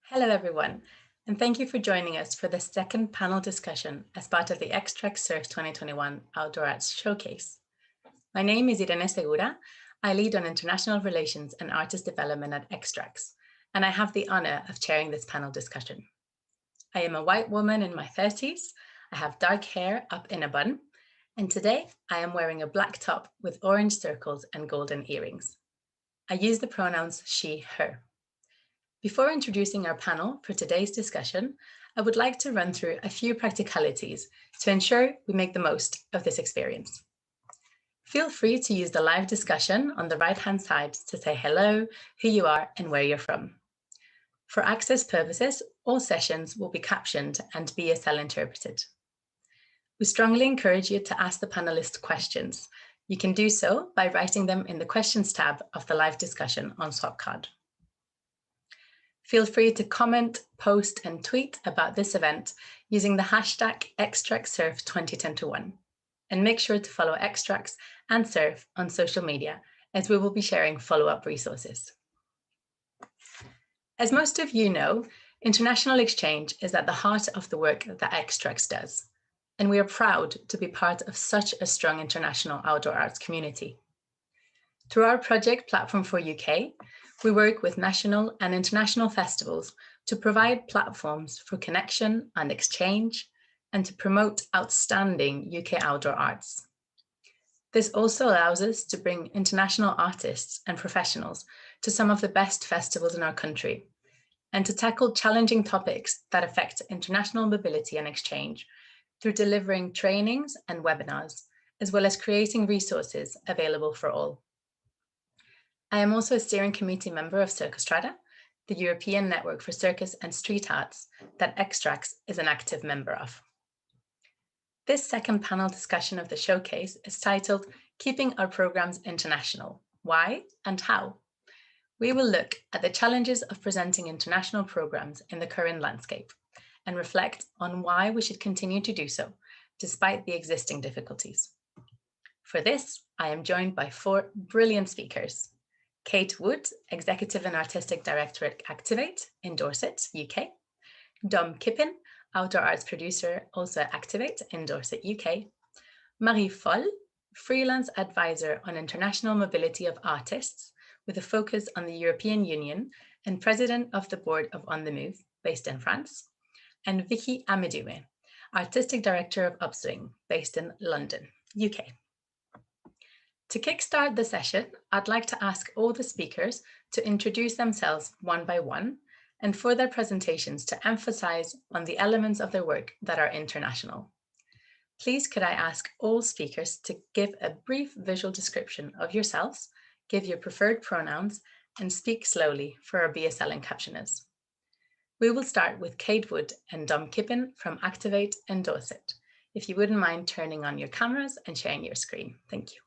Hello, everyone, and thank you for joining us for the second panel discussion as part of the Xtrax SIRF 2021 Outdoor Arts Showcase. My name is Irene Segura. I lead on international relations and artist development at Xtrax, and I have the honor of chairing this panel discussion. I am a white woman in my 30s. I have dark hair up in a bun, and today I am wearing a black top with orange circles and golden earrings. I use the pronouns she, her. Before introducing our panel for today's discussion, I would like to run through a few practicalities to ensure we make the most of this experience. Feel free to use the live discussion on the right-hand side to say hello, who you are, and where you're from. For access purposes, all sessions will be captioned and BSL interpreted. We strongly encourage you to ask the panelists questions. You can do so by writing them in the questions tab of the live discussion on Swapcard. Feel free to comment, post, and tweet about this event using the hashtag XtraxSIRF2021. And make sure to follow Xtrax and SIRF on social media, as we will be sharing follow-up resources. As most of you know, international exchange is at the heart of the work that Xtrax does, and we are proud to be part of such a strong international outdoor arts community. Through our project Platform for UK, we work with national and international festivals to provide platforms for connection and exchange and to promote outstanding UK outdoor arts. This also allows us to bring international artists and professionals to some of the best festivals in our country and to tackle challenging topics that affect international mobility and exchange through delivering trainings and webinars, as well as creating resources available for all. I am also a steering committee member of Circustrata, the European Network for Circus and Street Arts that Xtrax is an active member of. This second panel discussion of the showcase is titled Keeping Our Programs International, Why and How? We will look at the challenges of presenting international programs in the current landscape and reflect on why we should continue to do so, despite the existing difficulties. For this, I am joined by four brilliant speakers. Kate Wood, Executive and Artistic Director at Activate in Dorset, UK. Dom Kippin, Outdoor Arts Producer, also at Activate in Dorset, UK. Marie Foll, Freelance Advisor on International Mobility of Artists, with a focus on the European Union and President of the Board of On the Move, based in France. And Vicky Amidoué, Artistic Director of Upswing, based in London, UK. To kickstart the session, I'd like to ask all the speakers to introduce themselves one by one and for their presentations to emphasize on the elements of their work that are international. Please could I ask all speakers to give a brief visual description of yourselves, give your preferred pronouns, and speak slowly for our BSL and captioners. We will start with Kate Wood and Dom Kippin from Activate and Dorset. If you wouldn't mind turning on your cameras and sharing your screen. Thank you.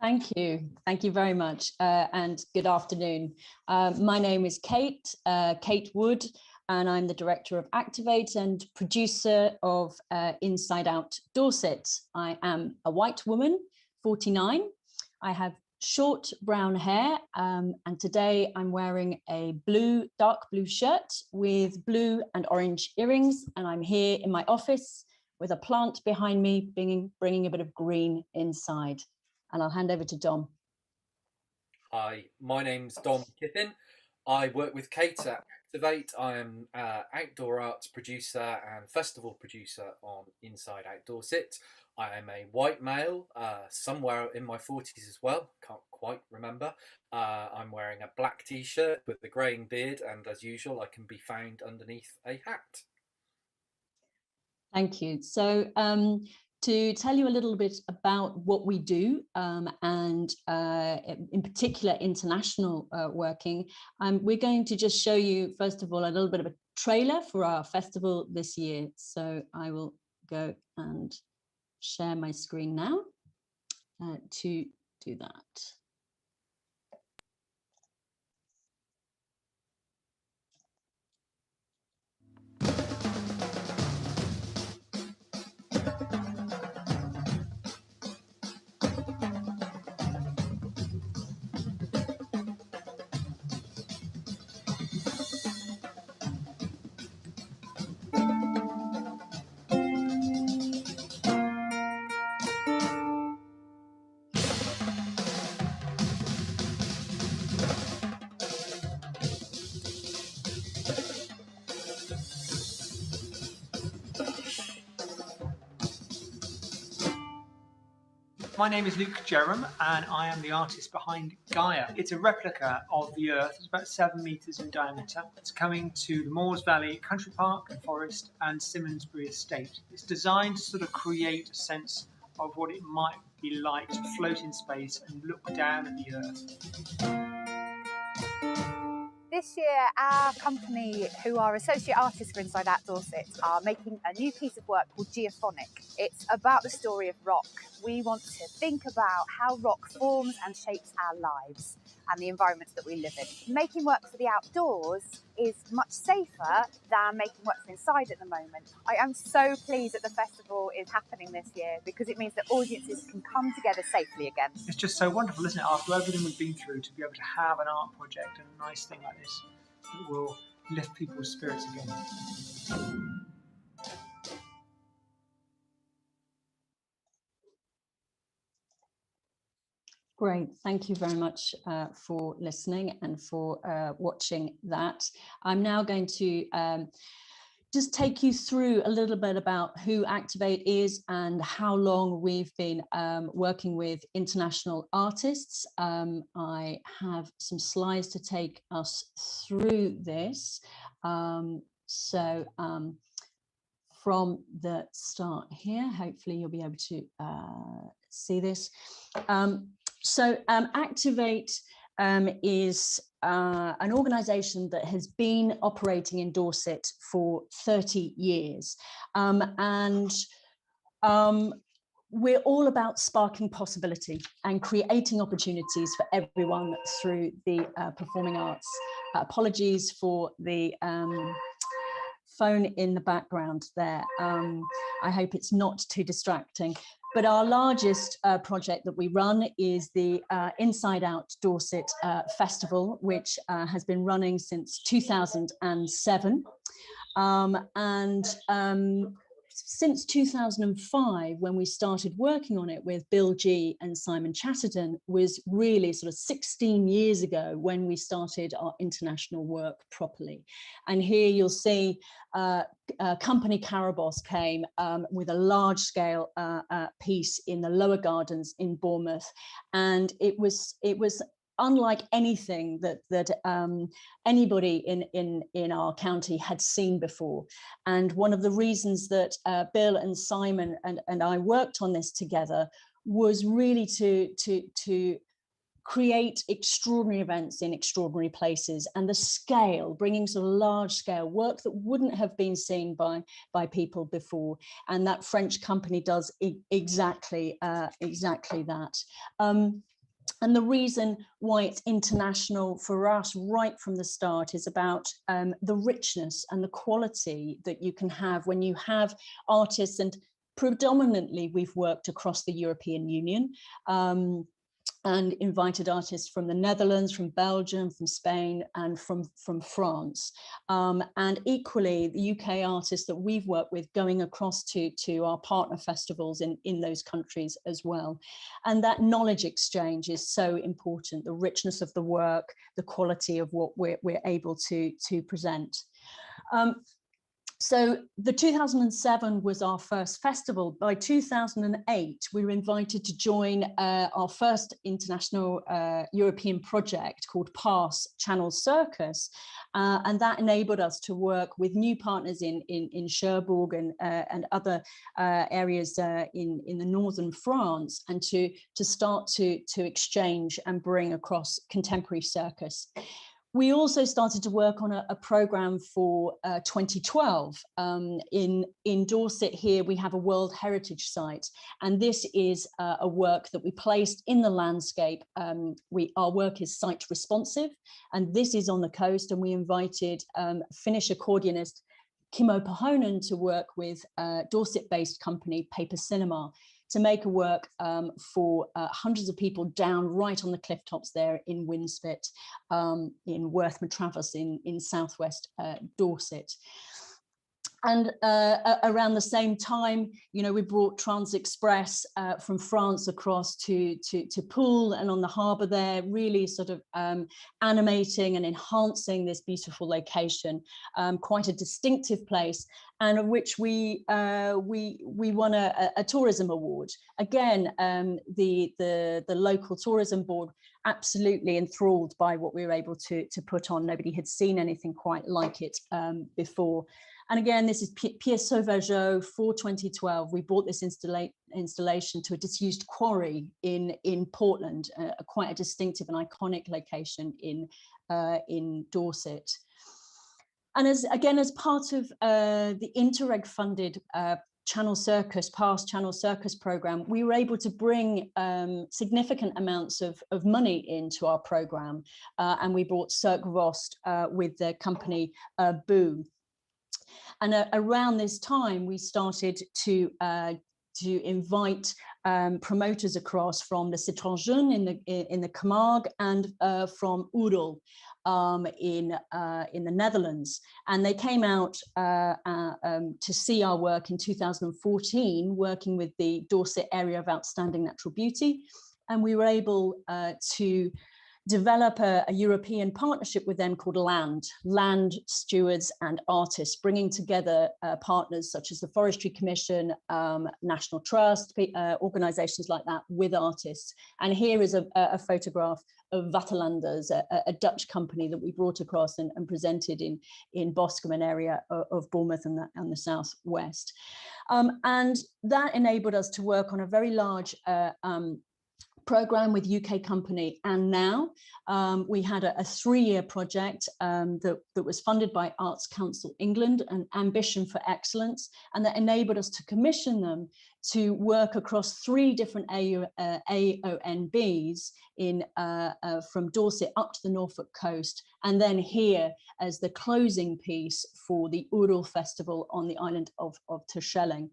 Thank you. Thank you very much. And good afternoon. My name is Kate Wood, and I'm the director of Activate and producer of Inside Out Dorset. I am a white woman, 49. I have short brown hair, and today I'm wearing a dark blue shirt with blue and orange earrings, and I'm here in my office with a plant behind me, bringing a bit of green inside. And I'll hand over to Dom. Hi, my name's Dom Kippin. I work with Kate at Activate. I am outdoor arts producer and festival producer on Inside Out Dorset. I am a white male, somewhere in my 40s as well, can't quite remember. I'm wearing a black t-shirt with a greying beard, and as usual, I can be found underneath a hat. Thank you. So to tell you a little bit about what we do and in particular international working, we're going to just show you, first of all, a little bit of a trailer for our festival this year. So I will go and share my screen now to do that. My name is Luke Jerram, and I am the artist behind Gaia. It's a replica of the Earth. It's about 7 metres in diameter. It's coming to the Moors Valley Country Park and Forest and Simonsbury Estate. It's designed to sort of create a sense of what it might be like to float in space and look down at the Earth. This year, our company, who are associate artists for Inside Out Dorset, are making a new piece of work called Geophonic. It's about the story of rock. We want to think about how rock forms and shapes our lives and the environments that we live in. Making work for the outdoors is much safer than making work from inside at the moment. I am so pleased that the festival is happening this year because it means that audiences can come together safely again. It's just so wonderful, isn't it, after everything we've been through, to be able to have an art project and a nice thing like this that will lift people's spirits again. Great, thank you very much for listening and for watching that. I'm now going to just take you through a little bit about who Activate is and how long we've been working with international artists. I have some slides to take us through this. From the start here, hopefully you'll be able to see this. Activate is an organisation that has been operating in Dorset for 30 years. We're all about sparking possibility and creating opportunities for everyone through the performing arts. Apologies for the phone in the background there. I hope it's not too distracting. But our largest project that we run is the Inside Out Dorset Festival, which has been running since 2007. Since 2005, when we started working on it with Bill G and Simon Chatterton, was really sort of 16 years ago when we started our international work properly. And here you'll see company Caraboss came with a large scale piece in the Lower Gardens in Bournemouth. And it was unlike anything that anybody in our county had seen before. And one of the reasons that Bill and Simon and I worked on this together was really to create extraordinary events in extraordinary places, and the scale, bringing sort of large scale work that wouldn't have been seen by people before. And that French company does exactly that. And the reason why it's international for us right from the start is about the richness and the quality that you can have when you have artists, and predominantly we've worked across the European Union and invited artists from the Netherlands, from Belgium, from Spain, and from France. And equally, the UK artists that we've worked with going across to our partner festivals in those countries as well. And that knowledge exchange is so important, the richness of the work, the quality of what we're able to present. So the 2007 was our first festival. By 2008, we were invited to join our first international European project called PASS Channel Circus. And that enabled us to work with new partners in Cherbourg and other areas in the northern France, and to start to exchange and bring across contemporary circus. We also started to work on a program for 2012. In Dorset here, we have a World Heritage Site, and this is a work that we placed in the landscape. Our work is site responsive, and this is on the coast, and we invited Finnish accordionist Kimmo Pahonen to work with Dorset-based company Paper Cinema to make a work for hundreds of people down right on the cliff tops there in Winspit, in Worth Matravers in southwest Dorset. And around the same time, you know, we brought Trans-Express from France across to Poole and on the harbour there, really sort of animating and enhancing this beautiful location, quite a distinctive place, and of which we won a tourism award. Again, the local tourism board absolutely enthralled by what we were able to put on. Nobody had seen anything quite like it before. And again, this is Pier Sauvageau for 2012. We brought this installation to a disused quarry in Portland, quite a distinctive and iconic location in Dorset. And as part of the Interreg funded Channel Circus, past Channel Circus program, we were able to bring significant amounts of money into our program, and we brought Cirque Vost with their company Boo. And around this time, we started to invite promoters across from the Citranjeune in the Camargue and from Oudel in the Netherlands. And they came out to see our work in 2014, working with the Dorset Area of Outstanding Natural Beauty. And we were able to develop a European partnership with them called Land Stewards and Artists, bringing together partners such as the Forestry Commission, National Trust, organisations like that with artists. And here is a photograph of Waterlanders, a Dutch company that we brought across and presented in Boscombe, an area of Bournemouth and the southwest. And that enabled us to work on a very large program with UK company. And now we had a 3-year project that was funded by Arts Council England, an Ambition for Excellence, and that enabled us to commission them to work across 3 different AONBs from Dorset up to the Norfolk coast, and then here as the closing piece for the Oudel Festival on the island of Terschelling.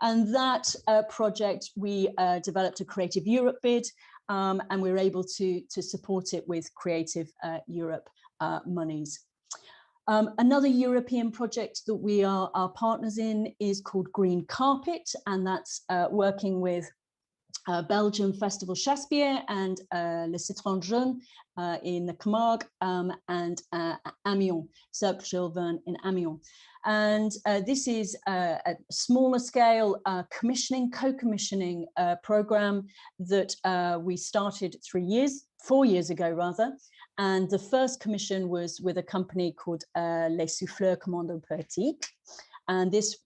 And that project, we developed a Creative Europe bid, and we were able to support it with Creative Europe monies. Another European project that we are partners in is called Green Carpet, and that's working with Belgium Festival Chaspier and Le Citranjeune in the Camargue, and Amiens, Cirque Jules Verne in Amiens. And this is a smaller scale co-commissioning program that we started 4 years ago rather. And the first commission was with a company called Les Souffleurs Commando Poétique. And this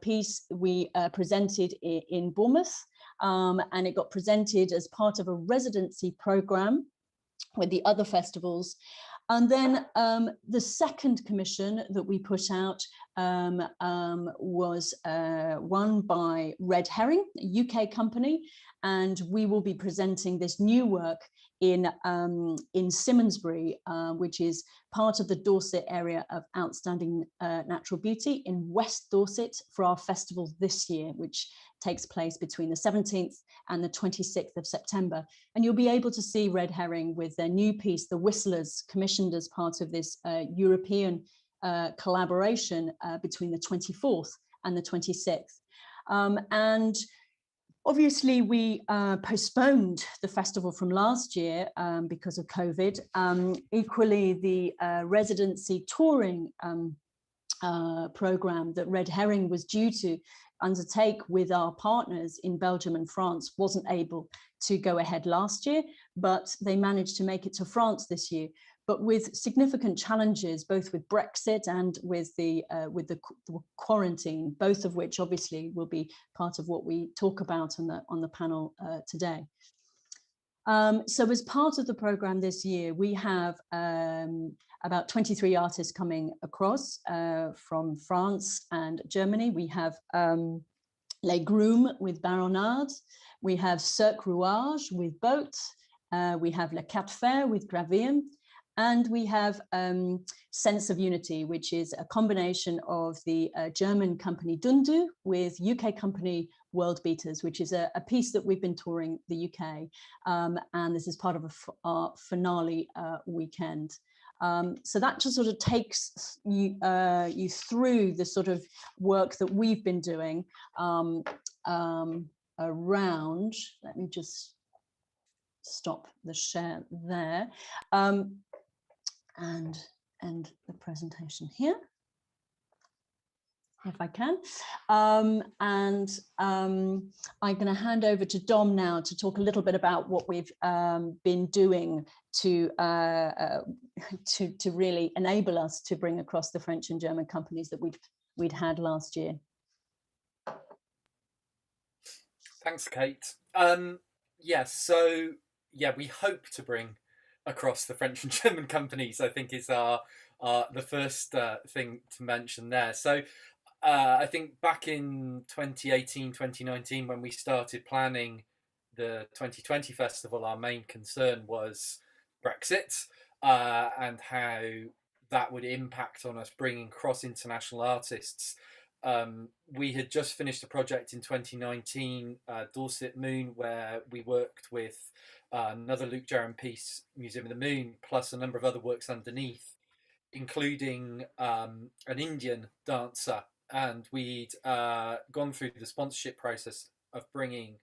piece we presented in Bournemouth, and it got presented as part of a residency program with the other festivals. And then the second commission that we put out was one by Red Herring, a UK company, and we will be presenting this new work in Simonsbury, which is part of the Dorset Area of Outstanding Natural Beauty in West Dorset for our festival this year, which takes place between the 17th and the 26th of September. And you'll be able to see Red Herring with their new piece, The Whistlers, commissioned as part of this European collaboration between the 24th and the 26th. And obviously, we postponed the festival from last year because of COVID. Equally, the residency touring program that Red Herring was due to undertake with our partners in Belgium and France wasn't able to go ahead last year, but they managed to make it to France this year. But with significant challenges, both with Brexit and with the quarantine, both of which obviously will be part of what we talk about on the panel today. So as part of the program this year, we have about 23 artists coming across from France and Germany. We have Les Grooms with Baronard. We have Cirque Rouage with Boat. We have Le Quatre Fers with Gravium. And we have Sense of Unity, which is a combination of the German company Dundu with UK company World Beaters, which is a piece that we've been touring the UK. And this is part of our finale weekend. So that just sort of takes you, you through the sort of work that we've been doing around, let me just stop the share there, and end the presentation here, if I can. I'm going to hand over to Dom now to talk a little bit about what we've been doing to really enable us to bring across the French and German companies that we'd had last year. Thanks, Kate. Yes, so yeah, we hope to bring across the French and German companies, I think is the first thing to mention there. So I think back in 2018, 2019, when we started planning the 2020 festival, our main concern was Brexit and how that would impact on us bringing cross-international artists. We had just finished a project in 2019, Dorset Moon, where we worked with another Luc Jerram piece, Museum of the Moon, plus a number of other works underneath, including an Indian dancer. And we'd gone through the sponsorship process of bringing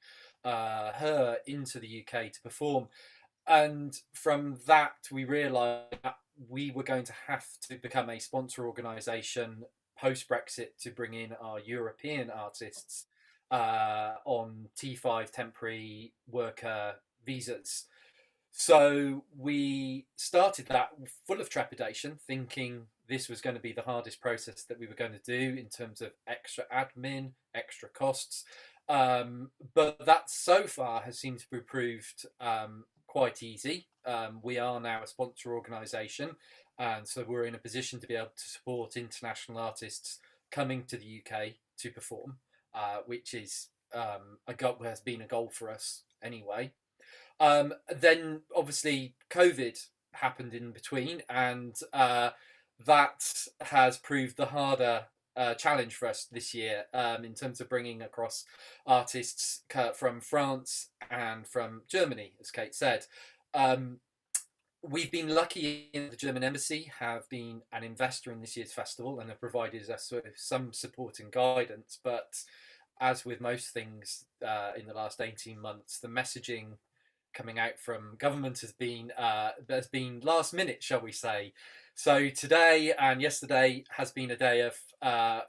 her into the UK to perform. And from that, we realised that we were going to have to become a sponsor organisation post-Brexit to bring in our European artists on T5 temporary worker visas. So we started that full of trepidation, thinking this was going to be the hardest process that we were going to do in terms of extra admin, extra costs. But that so far has seemed to be proved quite easy. We are now a sponsor organisation, and so we're in a position to be able to support international artists coming to the UK to perform, which is has been a goal for us anyway. Then obviously COVID happened in between, and that has proved the harder challenge for us this year in terms of bringing across artists from France and from Germany, as Kate said. We've been lucky in the German embassy have been an investor in this year's festival and have provided us sort of some support and guidance. But as with most things in the last 18 months, the messaging coming out from government has been last minute, shall we say. So today and yesterday has been a day of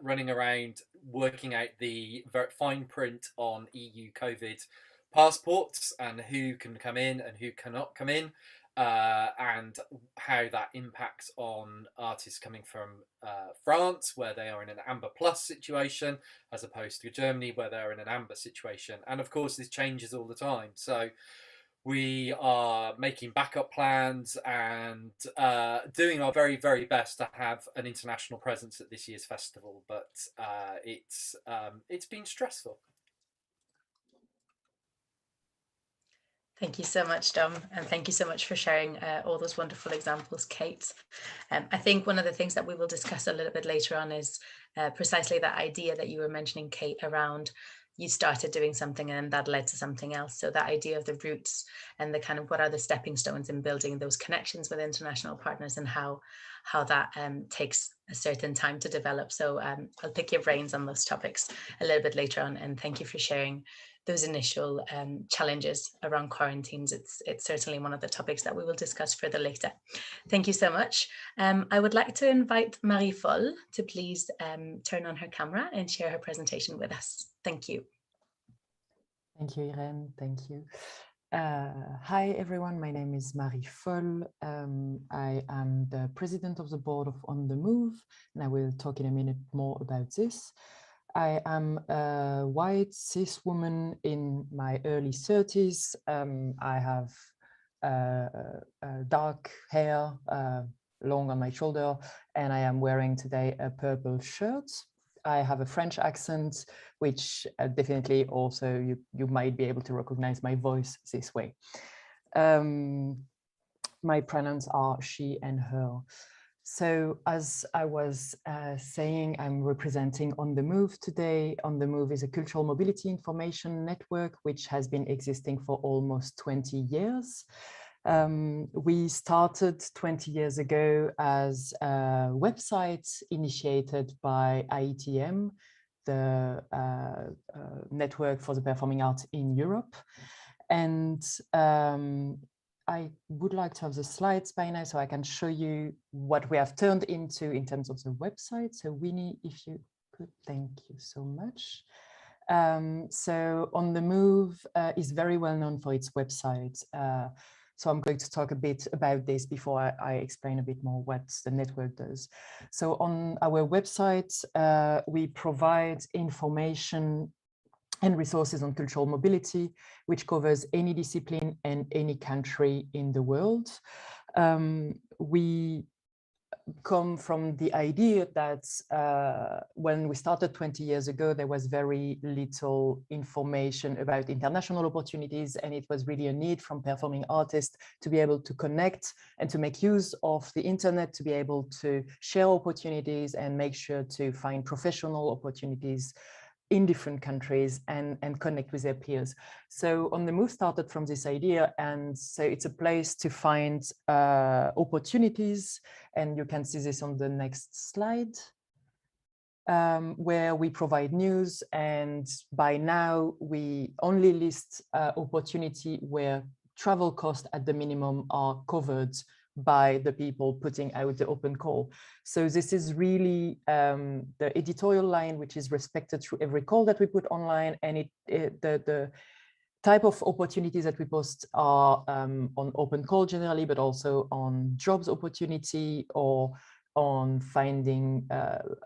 running around working out the very fine print on EU COVID passports and who can come in and who cannot come in, and how that impacts on artists coming from France, where they are in an Amber Plus situation, as opposed to Germany, where they're in an Amber situation. And of course, this changes all the time. So we are making backup plans and doing our very, very best to have an international presence at this year's festival. But it's been stressful. Thank you so much, Dom, and thank you so much for sharing all those wonderful examples, Kate. I think one of the things that we will discuss a little bit later on is precisely that idea that you were mentioning, Kate, around you started doing something and that led to something else. So that idea of the roots and the kind of what are the stepping stones in building those connections with international partners and how that takes a certain time to develop. So I'll pick your brains on those topics a little bit later on, and thank you for sharing those initial challenges around quarantines. It's certainly one of the topics that we will discuss further later. Thank you so much. I would like to invite Marie Foll to please turn on her camera and share her presentation with us. Thank you. Thank you, Irene. Thank you. Hi, everyone. My name is Marie Foll. I am the president of the board of On the Move, and I will talk in a minute more about this. I am a white cis woman in my early 30s. I have dark hair, long on my shoulder, and I am wearing today a purple shirt. I have a French accent, which definitely also you might be able to recognize my voice this way. My pronouns are she and her. So as I was saying, I'm representing On the Move today. On the Move is a cultural mobility information network which has been existing for almost 20 years. We started 20 years ago as a website initiated by IETM, the Network for the Performing Arts in Europe. And I would like to have the slides by now so I can show you what we have turned into in terms of the website. So Winnie, if you could, thank you so much. So On the Move is very well known for its website. So I'm going to talk a bit about this before I explain a bit more what the network does. So on our website, we provide information and resources on cultural mobility, which covers any discipline and any country in the world. We come from the idea that when we started 20 years ago, there was very little information about international opportunities, and it was really a need from performing artists to be able to connect and to make use of the internet, to be able to share opportunities and make sure to find professional opportunities in different countries and connect with their peers. So On the Move started from this idea, and so it's a place to find opportunities, and you can see this on the next slide, where we provide news, and by now we only list opportunity where travel costs at the minimum are covered by the people putting out the open call. So this is really the editorial line, which is respected through every call that we put online, and the type of opportunities that we post are on open call generally, but also on jobs opportunity or on finding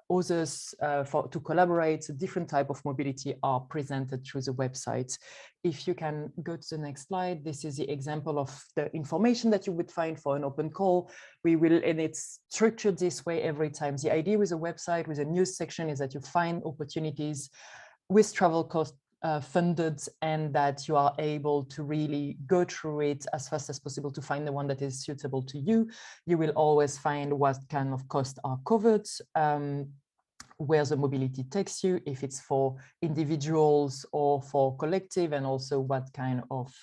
others to collaborate. So different type of mobility are presented through the website. If you can go to the next slide, this is the example of the information that you would find for an open call. We will, and it's structured this way every time. The idea with a website, with a news section, is that you find opportunities with travel costs funded, and that you are able to really go through it as fast as possible to find the one that is suitable to you. You will always find what kind of costs are covered, where the mobility takes you, if it's for individuals or for collective, and also what kind of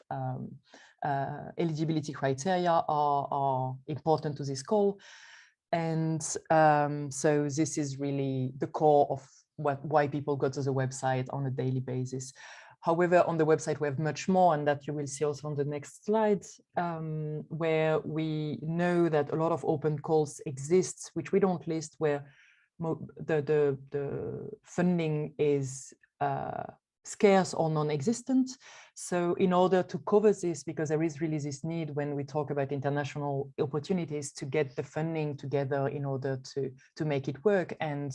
eligibility criteria are important to this call. And so this is really the core of why people go to the website on a daily basis. However, on the website, we have much more, and that you will see also on the next slide, where we know that a lot of open calls exist, which we don't list, where the funding is scarce or non-existent. So in order to cover this, because there is really this need when we talk about international opportunities to get the funding together in order to make it work. And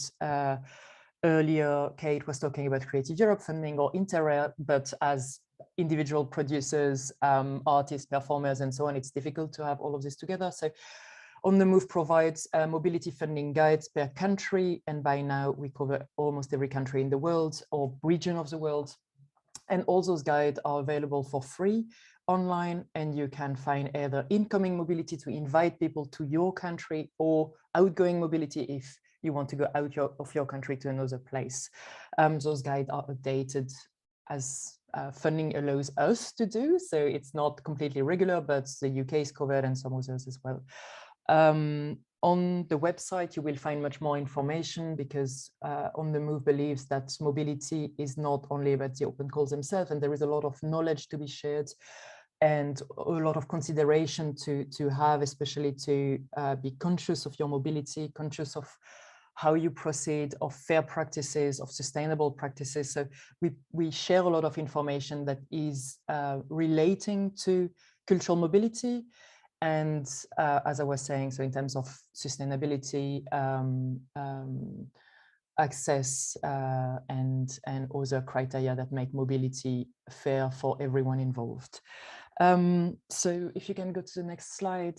earlier, Kate was talking about Creative Europe funding or Interrail, but as individual producers, artists, performers, and so on, it's difficult to have all of this together. So On the Move provides mobility funding guides per country, and by now we cover almost every country in the world or region of the world. And all those guides are available for free online, and you can find either incoming mobility to invite people to your country, or outgoing mobility if you want to go out of your country to another place. Those guides are updated as funding allows us to do. So it's not completely regular, but the UK is covered and some others as well. On the website, you will find much more information, because On the Move believes that mobility is not only about the open calls themselves, and there is a lot of knowledge to be shared and a lot of consideration to have, especially to be conscious of your mobility, conscious of how you proceed, of fair practices, of sustainable practices. So we share a lot of information that is relating to cultural mobility. And as I was saying, so in terms of sustainability, access, and other criteria that make mobility fair for everyone involved. So if you can go to the next slide,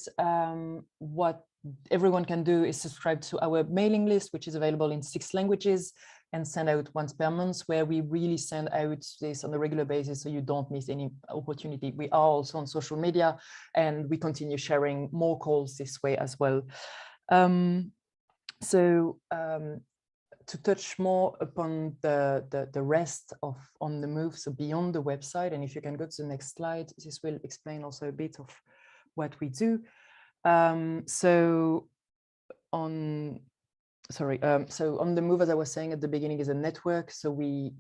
what everyone can do is subscribe to our mailing list, which is available in 6 languages, and send out once per month, where we really send out this on a regular basis, so you don't miss any opportunity. We are also on social media, and we continue sharing more calls this way as well. To touch more upon the rest of On the Move, so beyond the website, and if you can go to the next slide, this will explain also a bit of what we do. So on the Move, as I was saying at the beginning, is a network. So we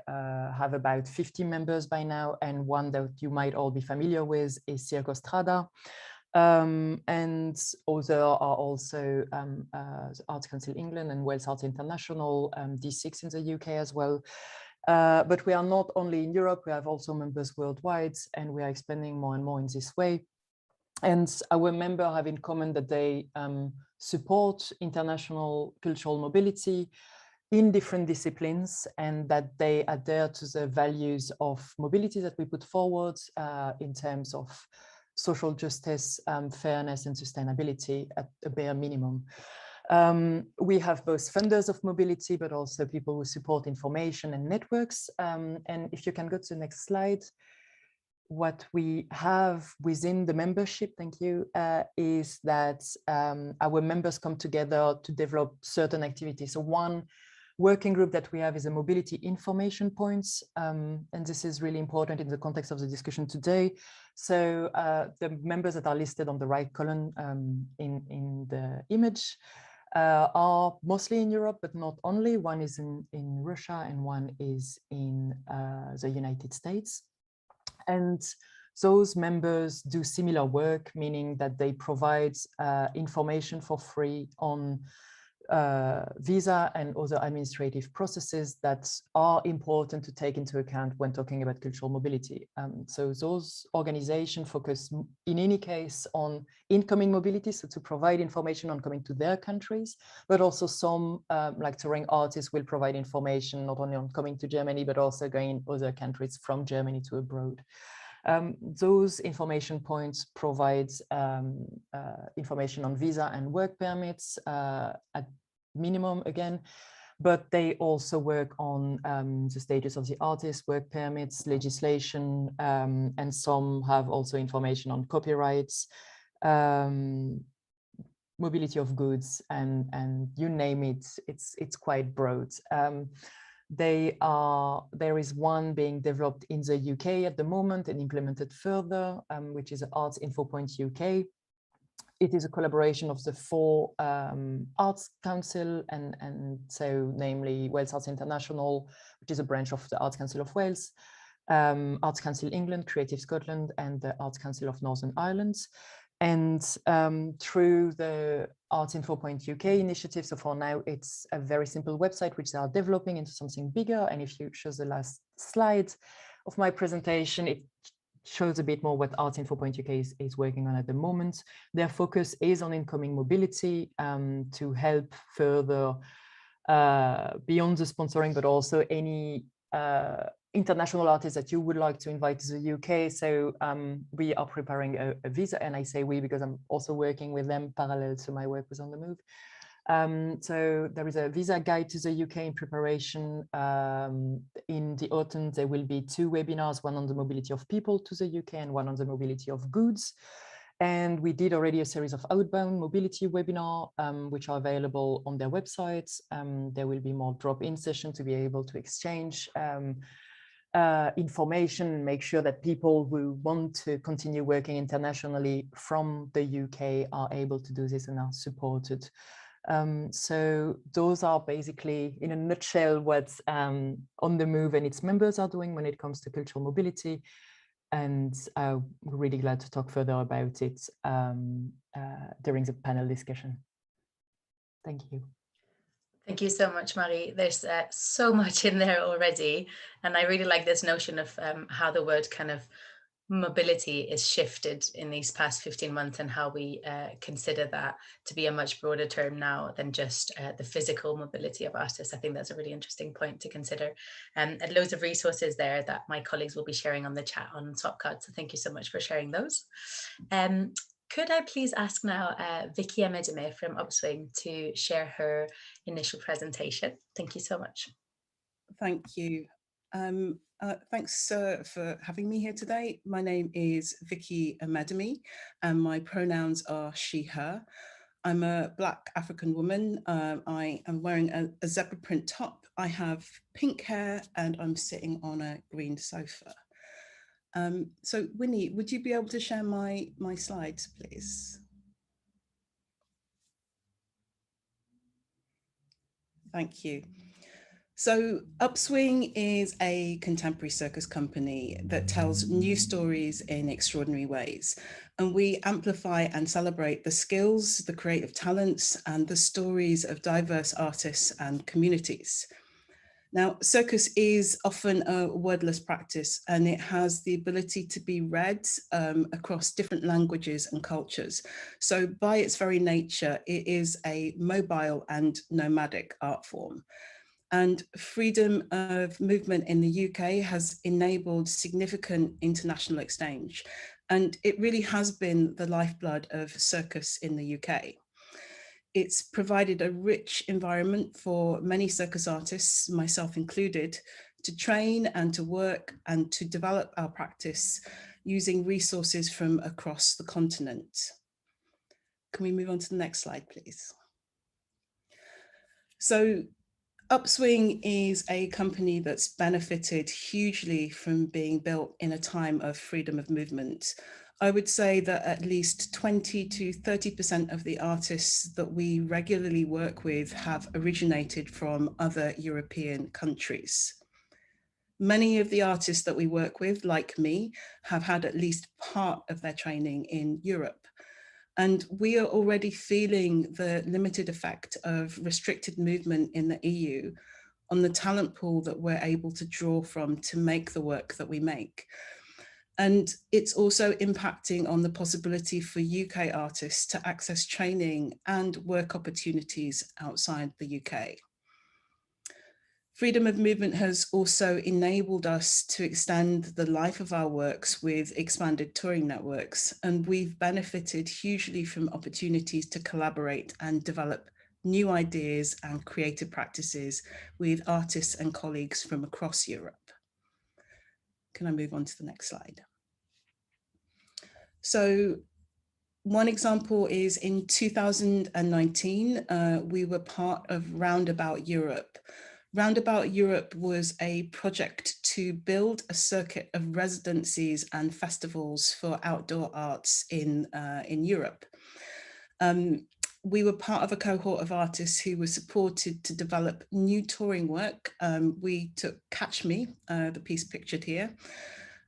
have about 50 members by now, and one that you might all be familiar with is SIRF. And other are also Arts Council England and Wales Arts International, D6 in the UK as well. But we are not only in Europe, we have also members worldwide, and we are expanding more and more in this way. And our members have in common that they support international cultural mobility in different disciplines, and that they adhere to the values of mobility that we put forward in terms of social justice, fairness, and sustainability at a bare minimum. We have both funders of mobility, but also people who support information and networks. And if you can go to the next slide, what we have within the membership, thank you, is that our members come together to develop certain activities. So one working group that we have is a mobility information points, and this is really important in the context of the discussion today. So the members that are listed on the right column in the image are mostly in Europe, but not only. One is in Russia and one is in the United States. And those members do similar work, meaning that they provide information for free on visa and other administrative processes that are important to take into account when talking about cultural mobility. So those organizations focus in any case on incoming mobility, so to provide information on coming to their countries, but also some like touring artists will provide information not only on coming to Germany, but also going in other countries from Germany to abroad. Those information points provide information on visa and work permits at minimum again, but they also work on the status of the artist, work permits, legislation, and some have also information on copyrights, mobility of goods, and you name it, it's quite broad. There is one being developed in the UK at the moment and implemented further, which is Arts Info Point UK. It is a collaboration of the 4 Arts Council, and so namely Wales Arts International, which is a branch of the Arts Council of Wales, Arts Council England, Creative Scotland, and the Arts Council of Northern Ireland. And through the Arts Info Point UK initiative, so for now, it's a very simple website which they are developing into something bigger. And if you show the last slide of my presentation, it shows a bit more what Arts Info Point UK is working on at the moment. Their focus is on incoming mobility to help further beyond the sponsoring, but also any international artists that you would like to invite to the UK. So we are preparing a visa, and I say we because I'm also working with them parallel to my work with On the Move. So there is a visa guide to the UK in preparation. In the autumn, there will be 2 webinars, one on the mobility of people to the UK and one on the mobility of goods. And we did already a series of outbound mobility webinar, which are available on their websites. There will be more drop-in sessions to be able to exchange information and make sure that people who want to continue working internationally from the UK are able to do this and are supported. So those are basically, in a nutshell, what On the Move and its members are doing when it comes to cultural mobility. And we're really glad to talk further about it during the panel discussion. Thank you. Thank you so much, Marie. There's so much in there already. And I really like this notion of how the word kind of mobility is shifted in these past 15 months and how we consider that to be a much broader term now than just the physical mobility of artists. I think that's a really interesting point to consider. And loads of resources there that my colleagues will be sharing on the chat on Swapcard. So thank you so much for sharing those. Could I please ask now Vicky Emedime from Upswing to share her initial presentation? Thank you so much. Thank you. Thanks for having me here today. My name is Vicky Emedime and my pronouns are she, her. I'm a Black African woman. I am wearing a zebra print top. I have pink hair and I'm sitting on a green sofa. So Winnie, would you be able to share my slides, please? Thank you. So Upswing is a contemporary circus company that tells new stories in extraordinary ways. And we amplify and celebrate the skills, the creative talents, and the stories of diverse artists and communities. Now, circus is often a wordless practice, and it has the ability to be read across different languages and cultures. So by its very nature, it is a mobile and nomadic art form. And freedom of movement in the UK has enabled significant international exchange. And it really has been the lifeblood of circus in the UK. It's provided a rich environment for many circus artists, myself included, to train and to work and to develop our practice using resources from across the continent. Can we move on to the next slide, please? So Upswing is a company that's benefited hugely from being built in a time of freedom of movement. I would say that at least 20 to 30% of the artists that we regularly work with have originated from other European countries. Many of the artists that we work with, like me, have had at least part of their training in Europe. And we are already feeling the limited effect of restricted movement in the EU on the talent pool that we're able to draw from to make the work that we make. And it's also impacting on the possibility for UK artists to access training and work opportunities outside the UK. Freedom of movement has also enabled us to extend the life of our works with expanded touring networks, and we've benefited hugely from opportunities to collaborate and develop new ideas and creative practices with artists and colleagues from across Europe. Can I move on to the next slide? So one example is in 2019, we were part of Roundabout Europe. Roundabout Europe was a project to build a circuit of residencies and festivals for outdoor arts in Europe. We were part of a cohort of artists who were supported to develop new touring work. We took Catch Me, the piece pictured here,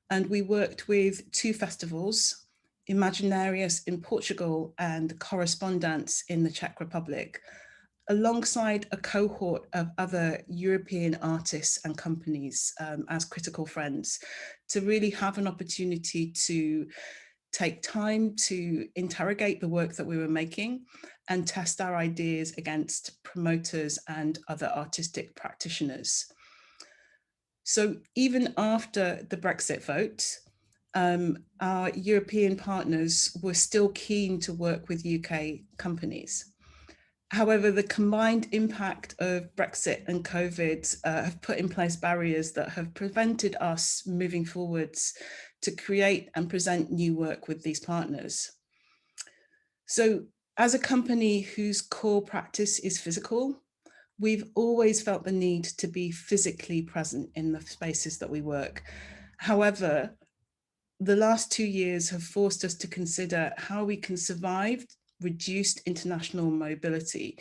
and we worked with two festivals, Imaginarius in Portugal and Correspondance in the Czech Republic, alongside a cohort of other European artists and companies as critical friends, to really have an opportunity to take time to interrogate the work that we were making and test our ideas against promoters and other artistic practitioners. So even after the Brexit vote, our European partners were still keen to work with UK companies. However, the combined impact of Brexit and COVID have put in place barriers that have prevented us moving forwards to create and present new work with these partners. So as a company whose core practice is physical, we've always felt the need to be physically present in the spaces that we work. However, the last 2 years have forced us to consider how we can survive reduced international mobility,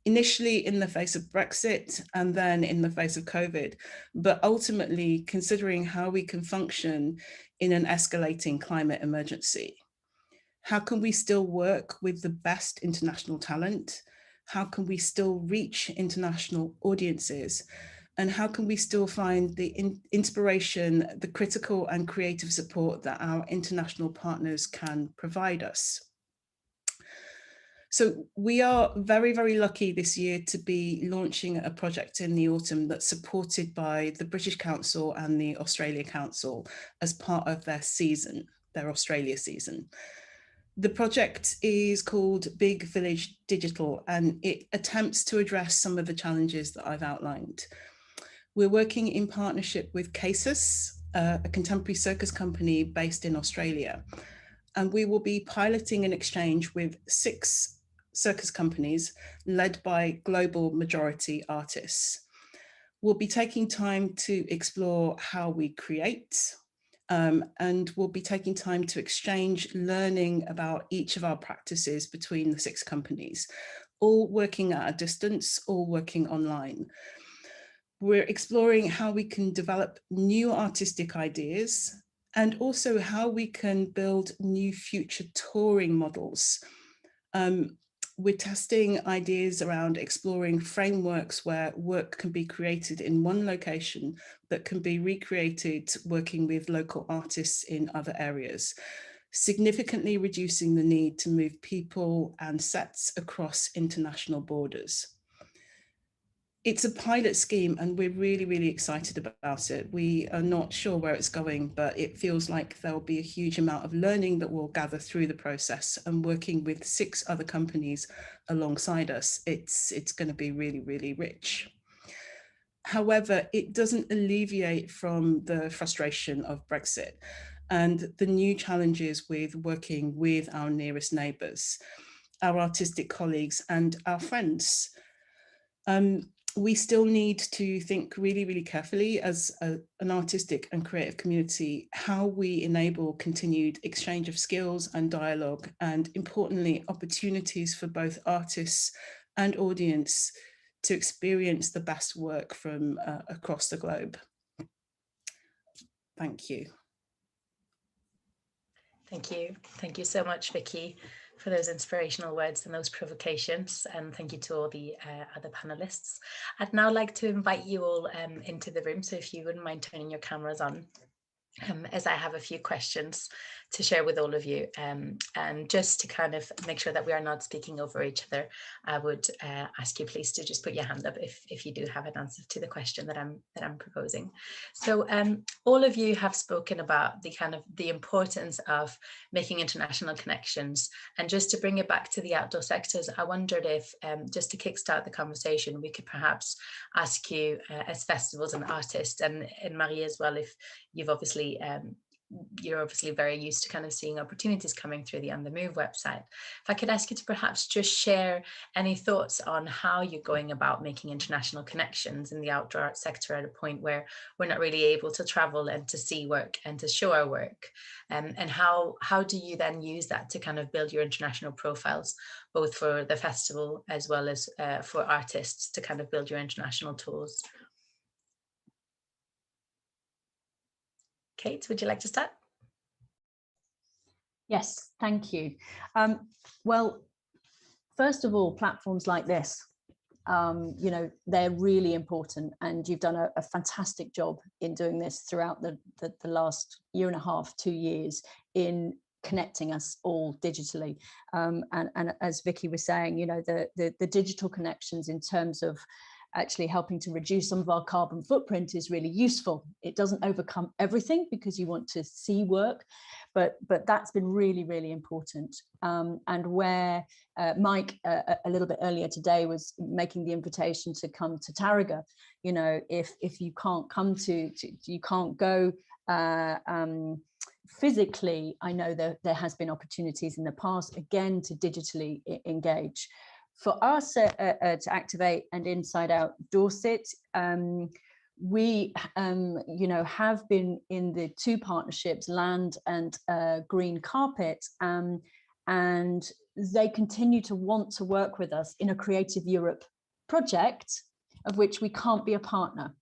initially in the face of Brexit and then in the face of COVID, but ultimately considering how we can function in an escalating climate emergency. How can we still work with the best international talent? How can we still reach international audiences? And how can we still find the inspiration, the critical and creative support that our international partners can provide us? So we are very, very lucky this year to be launching a project in the autumn that's supported by the British Council and the Australia Council as part of their season, their Australia season. The project is called Big Village Digital, and it attempts to address some of the challenges that I've outlined. We're working in partnership with Casus, a contemporary circus company based in Australia. And we will be piloting an exchange with 6 circus companies led by global majority artists. We'll be taking time to explore how we create, and we'll be taking time to exchange learning about each of our practices between the 6 companies, all working at a distance, all working online. We're exploring how we can develop new artistic ideas and also how we can build new future touring models. We're testing ideas around exploring frameworks where work can be created in one location that can be recreated working with local artists in other areas, significantly reducing the need to move people and sets across international borders. It's a pilot scheme and we're really, really excited about it. We are not sure where it's going, but it feels like there'll be a huge amount of learning that we'll gather through the process, and working with 6 other companies alongside us, it's going to be really, really rich. However, it doesn't alleviate from the frustration of Brexit and the new challenges with working with our nearest neighbours, our artistic colleagues and our friends. We still need to think really, really carefully as an artistic and creative community, how we enable continued exchange of skills and dialogue, and importantly, opportunities for both artists and audience to experience the best work from across the globe. Thank you. Thank you. Thank you so much, Vicky, for those inspirational words and those provocations, and thank you to all the other panelists. I'd now like to invite you all into the room, so if you wouldn't mind turning your cameras on, as I have a few questions to share with all of you, and just to kind of make sure that we are not speaking over each other, I would ask you please to just put your hand up if you do have an answer to the question that I'm proposing. So all of you have spoken about the importance of making international connections, and just to bring it back to the outdoor sectors, I wondered if just to kickstart the conversation, we could perhaps ask you as festivals and artists, and Marie as well, if you've obviously you're obviously very used to kind of seeing opportunities coming through the On The Move website. If I could ask you to perhaps just share any thoughts on how you're going about making international connections in the outdoor art sector at a point where we're not really able to travel and to see work and to show our work, and how do you then use that to kind of build your international profiles, both for the festival as well as for artists to kind of build your international tours? Kate, would you like to start? Yes, thank you. Well, first of all, platforms like this, you know, they're really important, and you've done a fantastic job in doing this throughout the last year and a half, 2 years, in connecting us all digitally. And as Vicky was saying, you know, the digital connections in terms of actually helping to reduce some of our carbon footprint is really useful. It doesn't overcome everything because you want to see work, but that's been really, really important. And where Mike a little bit earlier today was making the invitation to come to Tariga, you know, if you can't come you can't go physically, I know that there has been opportunities in the past, again, to digitally engage. For us to Activate and Inside Out Dorset, we you know, have been in the 2 partnerships, Land and Green Carpet, and they continue to want to work with us in a Creative Europe project, of which we can't be a partner.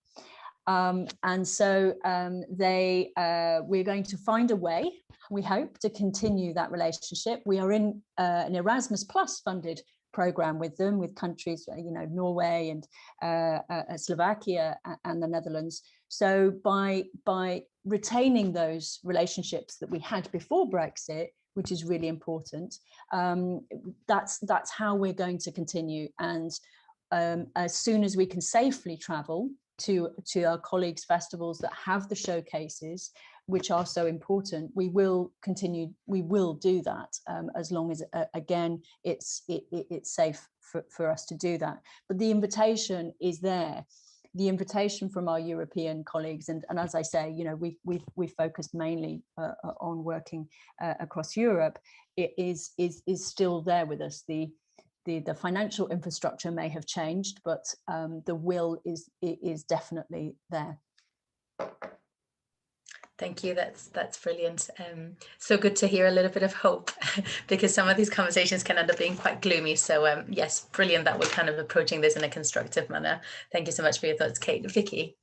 And so we're going to find a way, we hope, to continue that relationship. We are in an Erasmus Plus funded program with them, with countries, you know, Norway and Slovakia and the Netherlands. So by retaining those relationships that we had before Brexit, which is really important, that's how we're going to continue. And as soon as we can safely travel to our colleagues' festivals that have the showcases, which are so important, we will continue, we will do that, as long as, again, it's safe for us to do that. But the invitation is there, the invitation from our European colleagues, and as I say, you know, we've focused mainly on working across Europe. It is still there with us. The financial infrastructure may have changed, but the will is definitely there. Thank you. That's brilliant. So good to hear a little bit of hope because some of these conversations can end up being quite gloomy. So yes, brilliant that we're kind of approaching this in a constructive manner. Thank you so much for your thoughts, Kate. Vicky.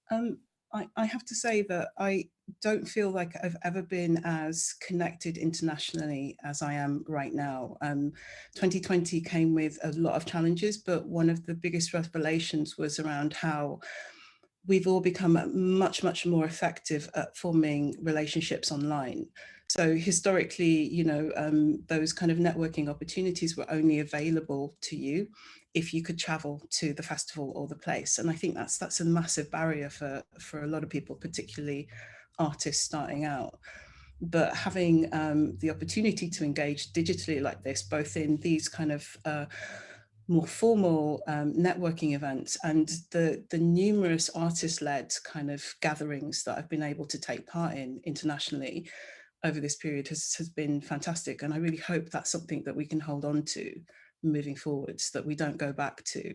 I have to say that I don't feel like I've ever been as connected internationally as I am right now. 2020 came with a lot of challenges, but one of the biggest revelations was around how we've all become much, much more effective at forming relationships online. So historically, you know, those kind of networking opportunities were only available to you if you could travel to the festival or the place. And I think that's a massive barrier for a lot of people, particularly artists starting out. But having the opportunity to engage digitally like this, both in these kind of more formal networking events and the numerous artist-led kind of gatherings that I've been able to take part in internationally over this period has been fantastic. And I really hope that's something that we can hold on to moving forwards, that we don't go back to.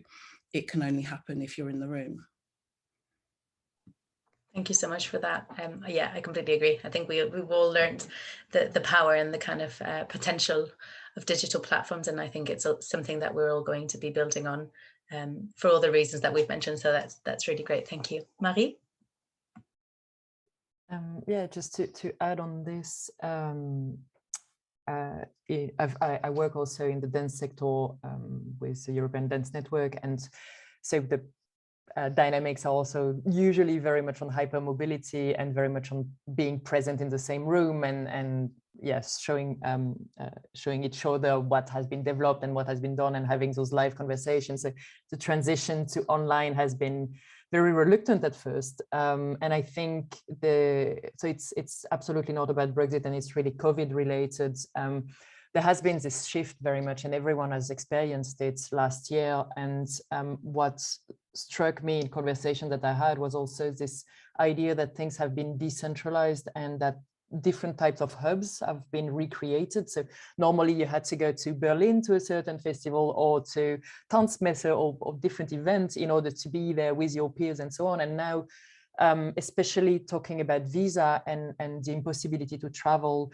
It can only happen if you're in the room. Thank you so much for that. Yeah, I completely agree. I think we've all learned the power and the kind of potential of digital platforms, and I think it's something that we're all going to be building on for all the reasons that we've mentioned. So that's really great. Thank you, Marie. Yeah, just to add on this, I work also in the dance sector with the European Dance Network, and so the dynamics are also usually very much on hypermobility and very much on being present in the same room and yes, showing each other what has been developed and what has been done and having those live conversations. So the transition to online has been very reluctant at first, and I think so it's absolutely not about Brexit, and it's really COVID related. There has been this shift very much, and everyone has experienced it last year. And what struck me in conversation that I had was also this idea that things have been decentralized and that different types of hubs have been recreated. So normally you had to go to Berlin to a certain festival or to Tanzmesse or different events in order to be there with your peers and so on. And now, especially talking about visa and the impossibility to travel,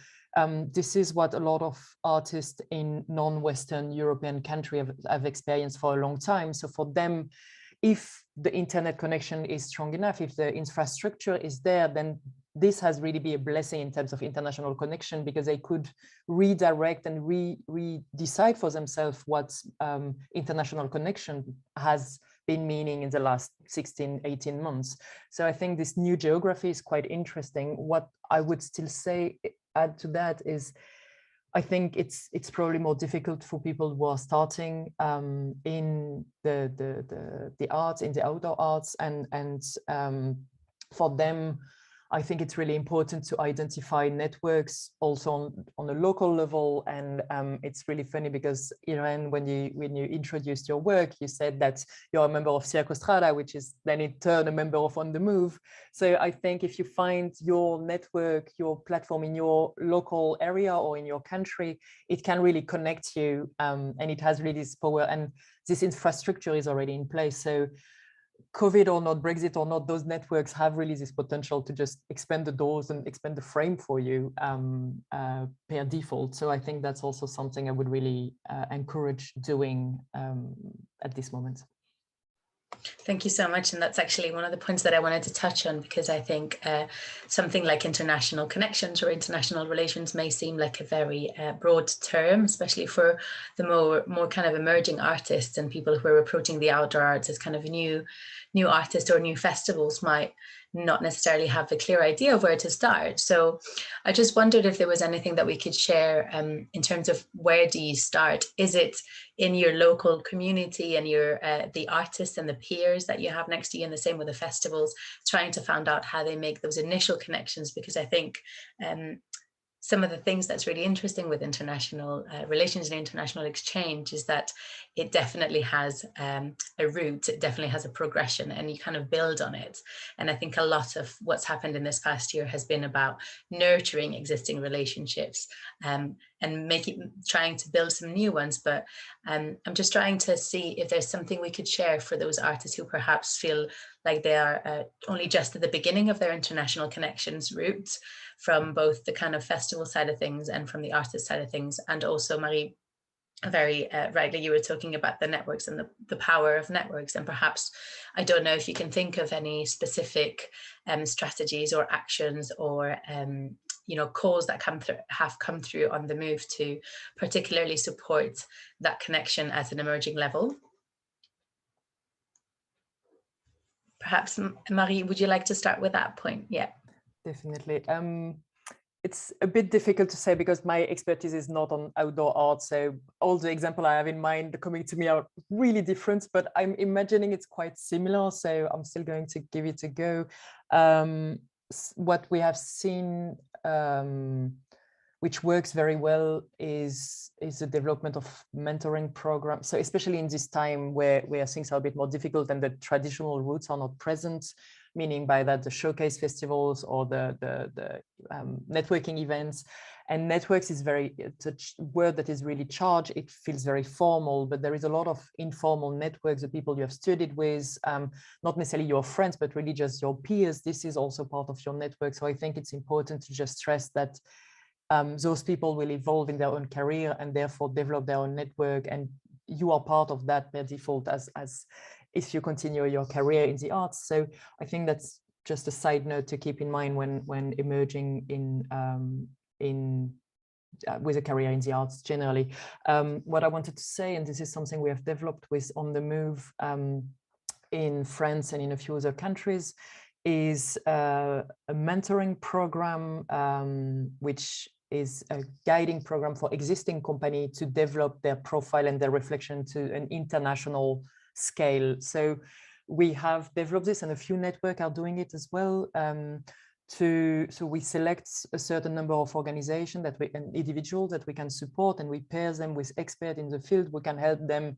this is what a lot of artists in non-Western European countries have experienced for a long time. So for them, if the internet connection is strong enough, if the infrastructure is there, then this has really been a blessing in terms of international connection, because they could redirect and decide for themselves what international connection has been meaning in the last 16, 18 months. So I think this new geography is quite interesting. What I would still say, add to that, is I think it's probably more difficult for people who are starting in the arts, in the outdoor arts, and for them, I think it's really important to identify networks also on a local level. And it's really funny because, Irene, when you introduced your work, you said that you're a member of SIRF, which is then in turn a member of On The Move. So I think if you find your network, your platform in your local area or in your country, it can really connect you, and it has really this power, and this infrastructure is already in place. So COVID or not, Brexit or not, those networks have really this potential to just expand the doors and expand the frame for you per default. So I think that's also something I would really encourage doing at this moment. Thank you so much. And that's actually one of the points that I wanted to touch on, because I think something like international connections or international relations may seem like a very broad term, especially for the more kind of emerging artists and people who are approaching the outdoor arts as kind of new artists or new festivals might not necessarily have a clear idea of where to start. So I just wondered if there was anything that we could share in terms of where do you start? Is it in your local community and your the artists and the peers that you have next to you, and the same with the festivals, trying to find out how they make those initial connections? Because I think some of the things that's really interesting with international relations and international exchange is that it definitely has a route, it definitely has a progression, and you kind of build on it. And I think a lot of what's happened in this past year has been about nurturing existing relationships and trying to build some new ones. But I'm just trying to see if there's something we could share for those artists who perhaps feel like they are only just at the beginning of their international connections route, from both the kind of festival side of things and from the artist side of things. And also, Marie, very rightly, you were talking about the networks and the power of networks. And perhaps, I don't know if you can think of any specific strategies or actions or calls that have come through on the move to particularly support that connection at an emerging level. Perhaps, Marie, would you like to start with that point? Yeah. Definitely. It's a bit difficult to say because my expertise is not on outdoor art. So all the examples I have in mind coming to me are really different, but I'm imagining it's quite similar. So I'm still going to give it a go. What we have seen, which works very well, is the development of mentoring programs. So especially in this time where things are a bit more difficult and the traditional routes are not present, meaning by that the showcase festivals or the networking events. And networks is it's a word that is really charged. It feels very formal, but there is a lot of informal networks, the people you have studied with, not necessarily your friends, but really just your peers. This is also part of your network. So I think it's important to just stress that those people will evolve in their own career and therefore develop their own network. And you are part of that by default as if you continue your career in the arts. So I think that's just a side note to keep in mind when emerging with a career in the arts generally. What I wanted to say, and this is something we have developed with On the Move in France and in a few other countries, is a mentoring program, which is a guiding program for existing companies to develop their profile and their reflection to an international scale. So we have developed this, and a few networks are doing it as well. So we select a certain number of organizations and individuals that we can support, and we pair them with experts in the field. We can help them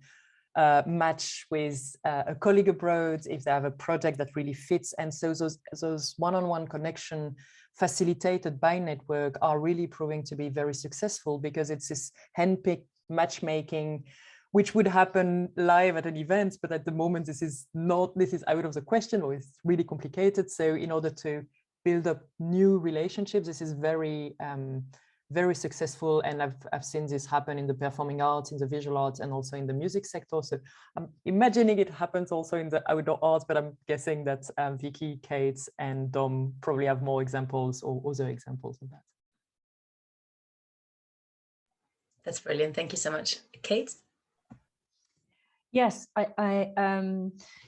match with a colleague abroad if they have a project that really fits. And so those one-on-one connection facilitated by network are really proving to be very successful, because it's this handpicked matchmaking which would happen live at an event, but at the moment this is out of the question, or it's really complicated. So in order to build up new relationships, this is very very successful, and I've seen this happen in the performing arts, in the visual arts, and also in the music sector. So I'm imagining it happens also in the outdoor arts, but I'm guessing that Vicky, Kate, and Dom probably have more examples or other examples of that. That's brilliant. Thank you so much. Kate? Yes, I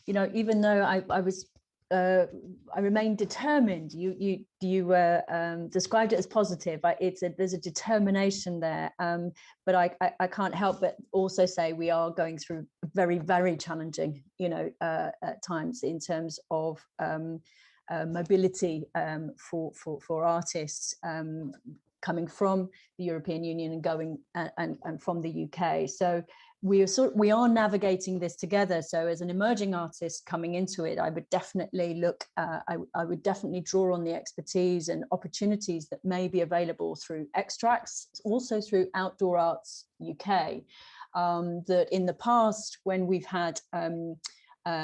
even though I remain determined. You described it as positive. There's a determination there, but I can't help but also say we are going through very, very challenging, times in terms of mobility for artists coming from the European Union and going and from the UK. So we are navigating this together. So as an emerging artist coming into it, I would definitely I would definitely draw on the expertise and opportunities that may be available through Xtrax, also through Outdoor Arts UK. That in the past, when we've had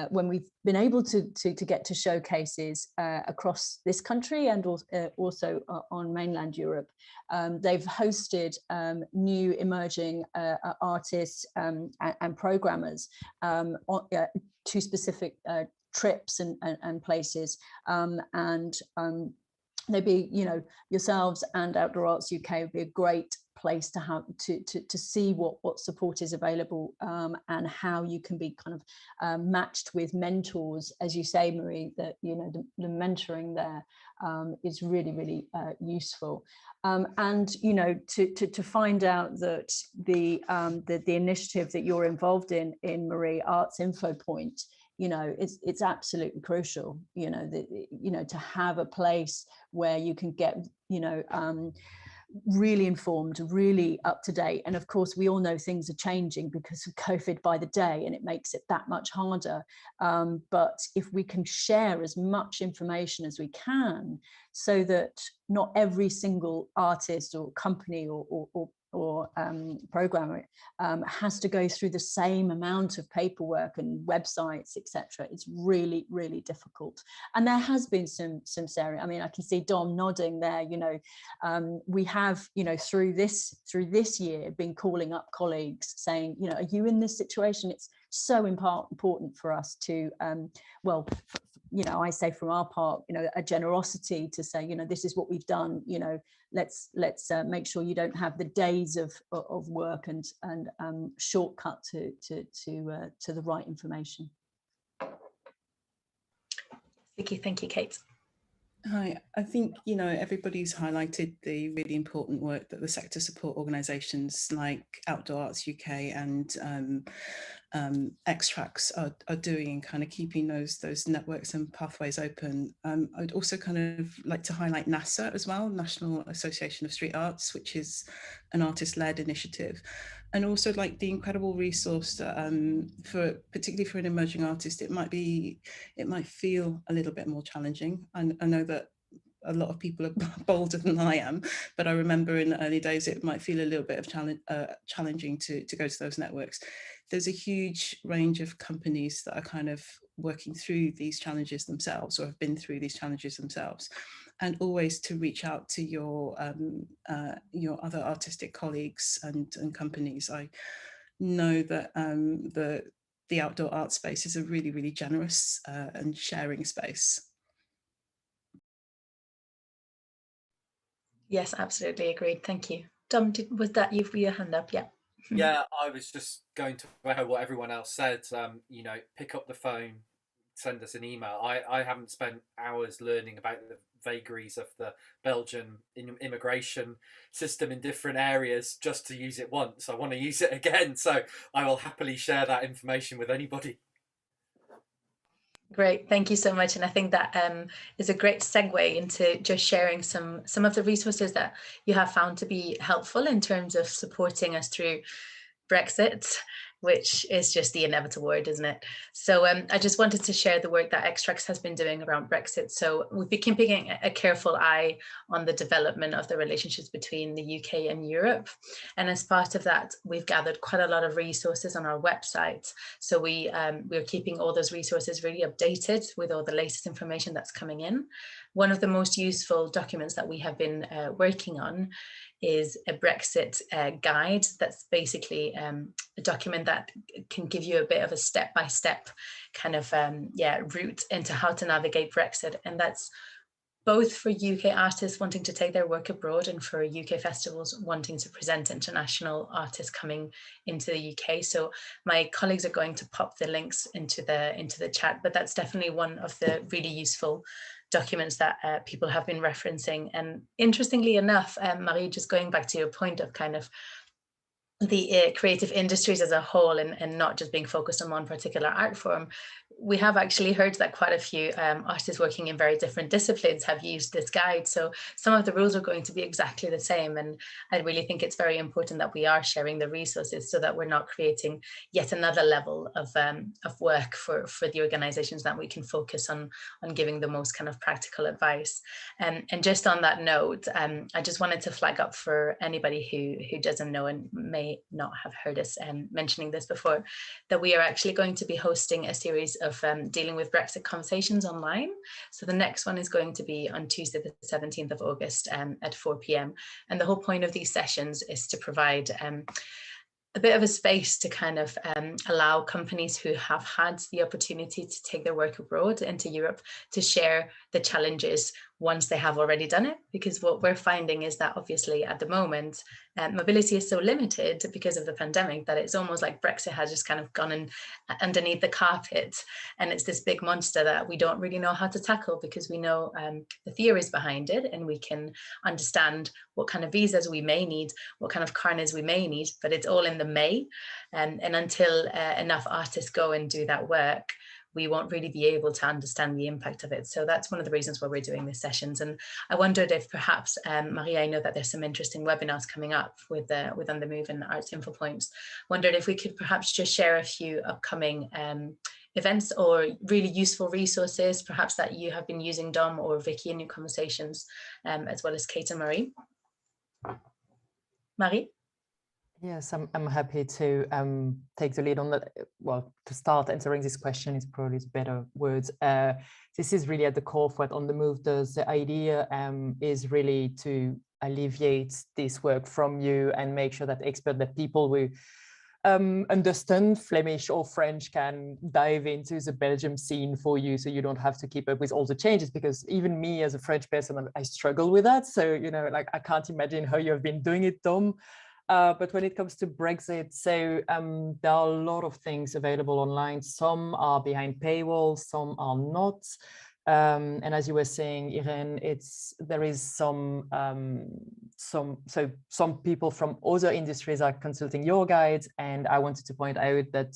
when we've been able to get to showcases across this country and also on mainland Europe, they've hosted new emerging artists and programmers to specific trips and places, and they'd be, yourselves and Outdoor Arts UK would be a great place to have to see what support is available, and how you can be kind of matched with mentors, as you say, Marie, that the mentoring there is really, really useful, and to find out that the initiative that you're involved in Marie, Arts Info Point, it's absolutely crucial, to have a place where you can get, really informed, really up to date. And of course, we all know things are changing because of COVID by the day, and it makes it that much harder. But if we can share as much information as we can, so that not every single artist or company or programmer has to go through the same amount of paperwork and websites, etc. It's really, really difficult. And there has been some Sarah, I mean, I can see Dom nodding there, you know, we have, you know, through this year been calling up colleagues saying, you know, are you in this situation? It's so important for us to, well, you know, I say from our part, you know, a generosity to say, you know, this is what we've done, you know, let's make sure you don't have the days of work and shortcut to the right information. Vicky, thank you, Kate. Hi, I think, you know, everybody's highlighted the really important work that the sector support organisations like Outdoor Arts UK and Xtrax are doing in kind of keeping those networks and pathways open. I'd also kind of like to highlight NASA as well, National Association of Street Arts, which is an artist-led initiative, and also like the incredible resource that particularly for an emerging artist, it might feel a little bit more challenging. And I know that a lot of people are bolder than I am, but I remember in the early days it might feel a little bit of challenging to go to those networks. There's a huge range of companies that are kind of working through these challenges themselves or have been through these challenges themselves, and always to reach out to your other artistic colleagues and companies. I know that the outdoor art space is a really, really generous and sharing space. Yes, absolutely agreed. Thank you. Dom, was that you for your hand up? Yeah. Yeah, I was just going to echo what everyone else said. You know, pick up the phone, send us an email. I haven't spent hours learning about the vagaries of the Belgian immigration system in different areas just to use it once. I want to use it again, so I will happily share that information with anybody. Great, thank you so much. And I think that is a great segue into just sharing some of the resources that you have found to be helpful in terms of supporting us through Brexit, which is just the inevitable word, isn't it? So I just wanted to share the work that Xtrax has been doing around Brexit. So we've been keeping a careful eye on the development of the relationships between the UK and Europe. And as part of that, we've gathered quite a lot of resources on our website. So we're keeping all those resources really updated with all the latest information that's coming in. One of the most useful documents that we have been working on is a Brexit guide. That's basically a document that can give you a bit of a step-by-step kind of route into how to navigate Brexit. And that's both for UK artists wanting to take their work abroad and for UK festivals wanting to present international artists coming into the UK. So my colleagues are going to pop the links into the chat, but that's definitely one of the really useful documents that people have been referencing. And interestingly enough, Marie, just going back to your point of kind of the creative industries as a whole and not just being focused on one particular art form, we have actually heard that quite a few artists working in very different disciplines have used this guide. So some of the rules are going to be exactly the same. And I really think it's very important that we are sharing the resources so that we're not creating yet another level of work for the organizations, that we can focus on giving the most kind of practical advice. And just on that note, I just wanted to flag up for anybody who doesn't know and may not have heard us mentioning this before, that we are actually going to be hosting a series of dealing with Brexit conversations online. So the next one is going to be on Tuesday, the 17th of August at 4 p.m. And the whole point of these sessions is to provide a bit of a space to kind of allow companies who have had the opportunity to take their work abroad into Europe to share the challenges once they have already done it. Because what we're finding is that obviously at the moment, mobility is so limited because of the pandemic that it's almost like Brexit has just kind of gone in underneath the carpet. And it's this big monster that we don't really know how to tackle, because we know the theories behind it and we can understand what kind of visas we may need, what kind of carnets we may need, but it's all in the may. And until enough artists go and do that work, we won't really be able to understand the impact of it. So that's one of the reasons why we're doing these sessions. And I wondered if perhaps, Maria, I know that there's some interesting webinars coming up with On the Move and Arts Info Points. Wondered if we could perhaps just share a few upcoming events or really useful resources, perhaps that you have been using, Dom or Vicky, in your conversations, as well as Kate and Marie. Marie? Yes, I'm happy to take the lead on that. Well, to start answering this question is probably better words. This is really at the core of what On the Move does. The idea is really to alleviate this work from you and make sure that that people will understand Flemish or French can dive into the Belgium scene for you, so you don't have to keep up with all the changes, because even me as a French person, I struggle with that. So, you know, like, I can't imagine how you have been doing it, Dom. But when it comes to Brexit, so there are a lot of things available online. Some are behind paywalls, some are not. And as you were saying, Irene, there is some people from other industries are consulting your guides, and I wanted to point out that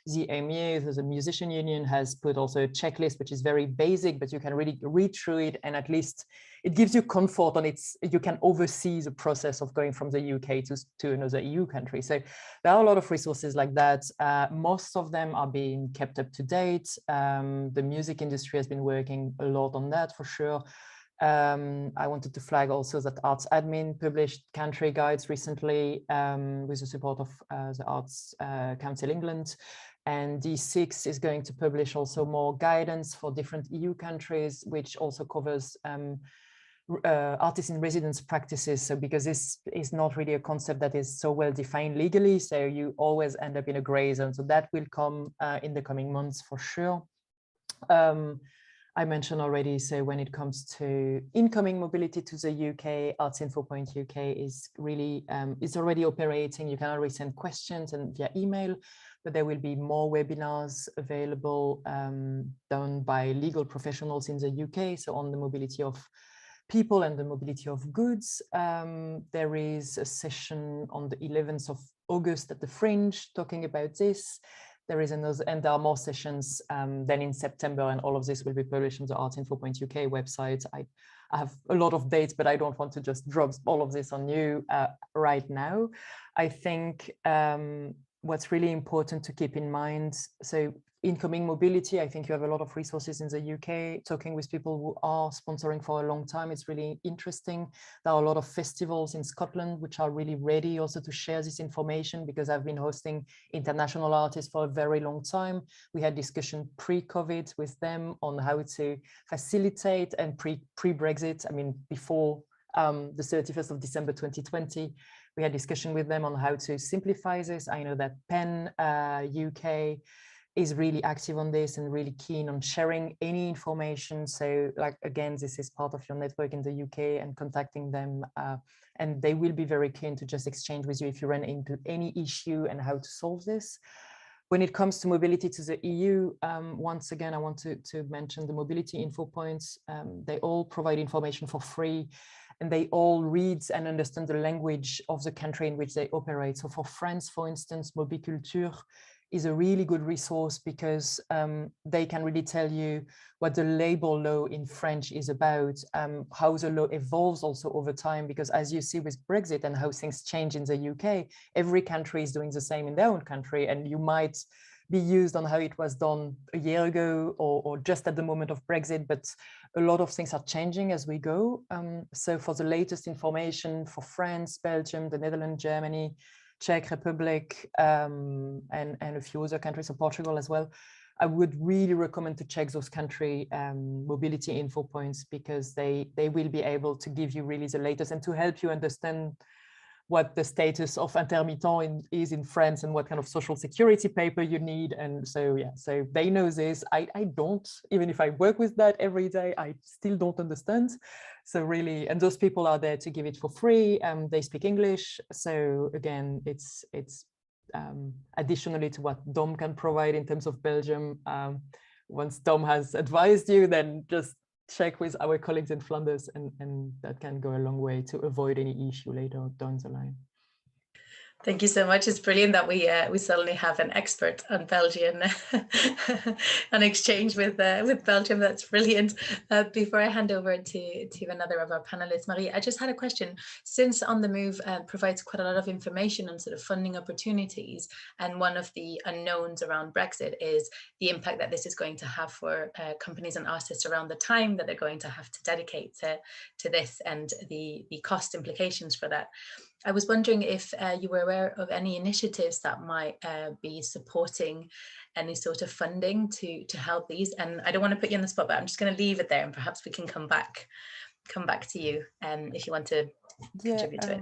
the MU, the musician union, has put also a checklist which is very basic, but you can really read through it, and at least it gives you comfort on you can oversee the process of going from the UK to another EU country. So there are a lot of resources like that. Most of them are being kept up to date. The music industry has been working a lot on that, for sure. I wanted to flag also that Arts Admin published country guides recently with the support of the Arts Council England. And D6 is going to publish also more guidance for different EU countries, which also covers artists in residence practices. So because this is not really a concept that is so well defined legally, so you always end up in a gray zone. So that will come in the coming months for sure. I mentioned already, so when it comes to incoming mobility to the UK, artsinfo.uk is really, it's already operating. You can already send questions and via email, but there will be more webinars available done by legal professionals in the UK. So on the mobility of people and the mobility of goods. There is a session on the 11th of August at the Fringe talking about this. There is another, and there are more sessions then in September, and all of this will be published on the artinfo.uk website. I have a lot of dates, but I don't want to just drop all of this on you right now. I think what's really important to keep in mind, so incoming mobility, I think you have a lot of resources in the UK. Talking with people who are sponsoring for a long time, it's really interesting. There are a lot of festivals in Scotland which are really ready also to share this information, because I've been hosting international artists for a very long time. We had discussion pre-COVID with them on how to facilitate, and pre-Brexit, I mean, before the 31st of December 2020, we had discussion with them on how to simplify this. I know that PEN UK is really active on this and really keen on sharing any information. So, like, again, this is part of your network in the UK, and contacting them, and they will be very keen to just exchange with you if you run into any issue and how to solve this. When it comes to mobility to the EU, once again, I want to mention the mobility info points. They all provide information for free, and they all read and understand the language of the country in which they operate. So for France, for instance, Mobiculture is a really good resource, because they can really tell you what the labor law in French is about, how the law evolves also over time, because as you see with Brexit and how things change in the UK, every country is doing the same in their own country, and you might be used on how it was done a year ago or just at the moment of Brexit, but a lot of things are changing as we go. So for the latest information for France, Belgium, the Netherlands, Germany, Czech Republic, and a few other countries, of Portugal as well, I would really recommend to check those country mobility info points, because they will be able to give you really the latest and to help you understand what the status of intermittent is in France and what kind of social security paper you need. And so, yeah, so they know this. I don't, even if I work with that every day, I still don't understand. So really, and those people are there to give it for free. They speak English. So again, it's additionally to what Dom can provide in terms of Belgium. Once Dom has advised you, then just check with our colleagues in Flanders, and that can go a long way to avoid any issue later down the line. Thank you so much. It's brilliant that we suddenly have an expert on Belgian an exchange with Belgium. That's brilliant. Before I hand over to another of our panelists, Marie, I just had a question. Since On the Move provides quite a lot of information on sort of funding opportunities, and one of the unknowns around Brexit is the impact that this is going to have for companies and artists around the time that they're going to have to dedicate to this, and the cost implications for that. I was wondering if you were aware of any initiatives that might be supporting any sort of funding to help these. And I don't want to put you on the spot, but I'm just going to leave it there, and perhaps we can come back to you if you want to contribute to it.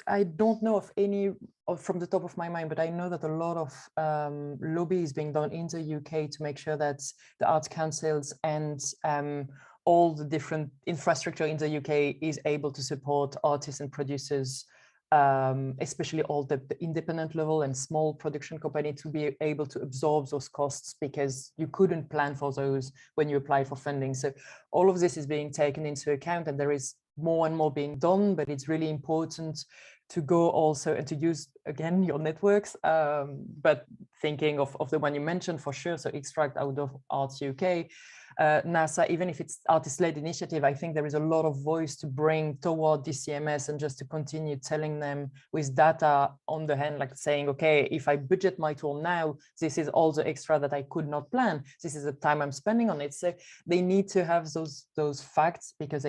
I don't know of any from the top of my mind, but I know that a lot of lobby is being done in the UK to make sure that the arts councils and all the different infrastructure in the UK is able to support artists and producers, especially all the independent level and small production company, to be able to absorb those costs, because you couldn't plan for those when you apply for funding. So all of this is being taken into account, and there is more and more being done, but it's really important to go also and to use again your networks, but thinking of the one you mentioned for sure, so Xtrax, Outdoor Arts UK, NASA, even if it's artist-led initiative, I think there is a lot of voice to bring toward DCMS, and just to continue telling them with data on the hand, like saying, okay, if I budget my tour now, this is all the extra that I could not plan. This is the time I'm spending on it. So they need to have those facts, because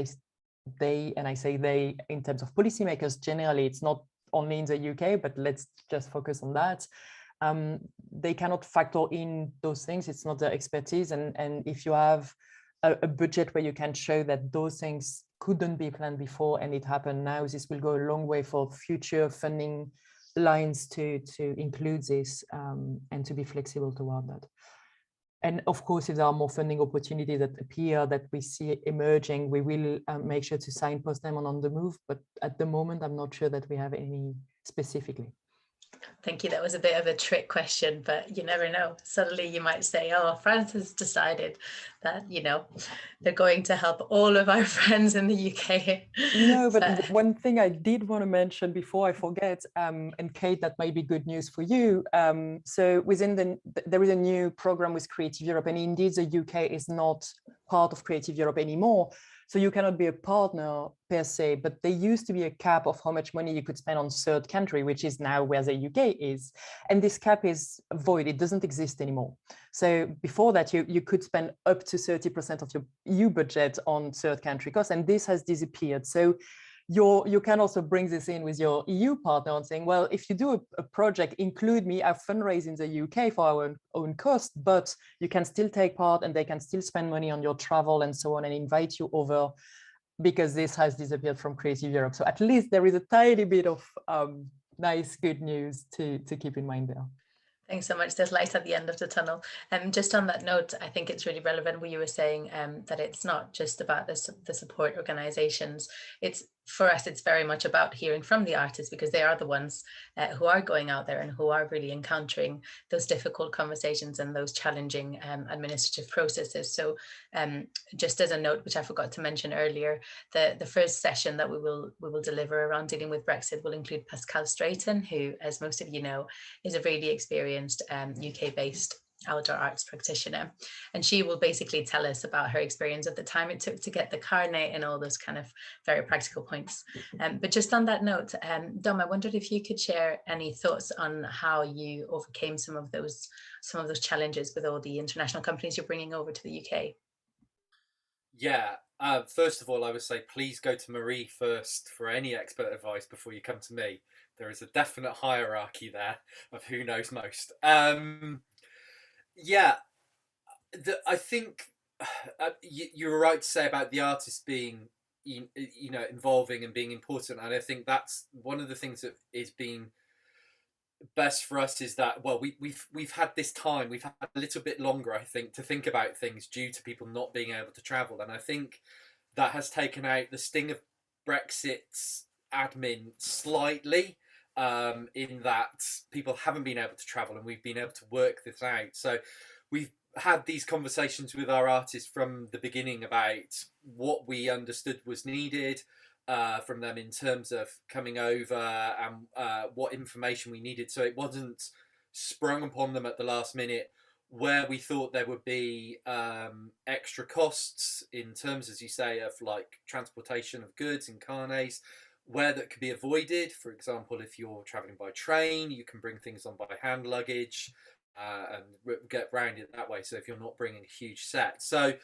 they, and I say they in terms of policymakers generally, it's not only in the UK, but let's just focus on that. They cannot factor in those things. It's not their expertise. And if you have a budget where you can show that those things couldn't be planned before and it happened now, this will go a long way for future funding lines to include this and to be flexible toward that. And of course, if there are more funding opportunities that appear, that we see emerging, we will make sure to signpost them on the move. But at the moment, I'm not sure that we have any specifically. Thank you. That was a bit of a trick question, but you never know. Suddenly you might say, oh, France has decided that, you know, they're going to help all of our friends in the UK. No, but one thing I did want to mention before I forget, and Kate, that might be good news for you. So within there is a new program with Creative Europe, and indeed the UK is not part of Creative Europe anymore. So you cannot be a partner per se, but there used to be a cap of how much money you could spend on third country, which is now where the UK is. And this cap is void, it doesn't exist anymore. So before that, you could spend up to 30% of your EU budget on third country costs, and this has disappeared. So you can also bring this in with your EU partner and saying, well, if you do a project, include me, I fundraise in the UK for our own cost, but you can still take part and they can still spend money on your travel and so on and invite you over, because this has disappeared from Creative Europe. So at least there is a tiny bit of nice, good news to keep in mind there. Thanks so much. There's light at the end of the tunnel. Just on that note, I think it's really relevant what you were saying, that it's not just about the support organizations. For us, it's very much about hearing from the artists, because they are the ones who are going out there and who are really encountering those difficult conversations and those challenging administrative processes. So just as a note, which I forgot to mention earlier, the first session that we will deliver around dealing with Brexit will include Pascal Strayton, who, as most of you know, is a really experienced UK-based outdoor arts practitioner, and she will basically tell us about her experience at the time it took to get the carnet and all those kind of very practical points. But just on that note, Dom, I wondered if you could share any thoughts on how you overcame some of those challenges with all the international companies you're bringing over to the UK. Yeah, first of all, I would say please go to Marie first for any expert advice before you come to me. There is a definite hierarchy there of who knows most. Yeah, I think you were right to say about the artists being, involving and being important, and I think that's one of the things that is being best for us is that, well, we've had this time, we've had a little bit longer, I think, to think about things due to people not being able to travel, and I think that has taken out the sting of Brexit's admin slightly. In that people haven't been able to travel and we've been able to work this out. So we've had these conversations with our artists from the beginning about what we understood was needed, from them in terms of coming over and what information we needed. So it wasn't sprung upon them at the last minute, where we thought there would be extra costs in terms, as you say, of like transportation of goods and carnets, where that could be avoided. For example, if you're traveling by train, you can bring things on by hand luggage and get around it that way. So if you're not bringing a huge set. So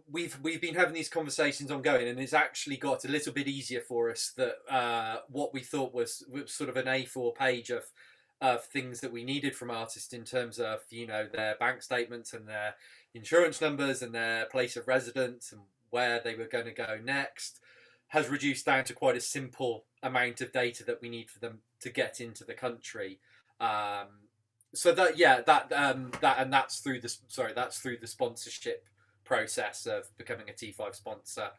we've been having these conversations ongoing, and it's actually got a little bit easier for us that what we thought was sort of an A4 page of things that we needed from artists in terms of, you know, their bank statements and their insurance numbers and their place of residence and where they were going to go next, has reduced down to quite a simple amount of data that we need for them to get into the country. So that, yeah, and that's through the sponsorship process of becoming a T5 sponsor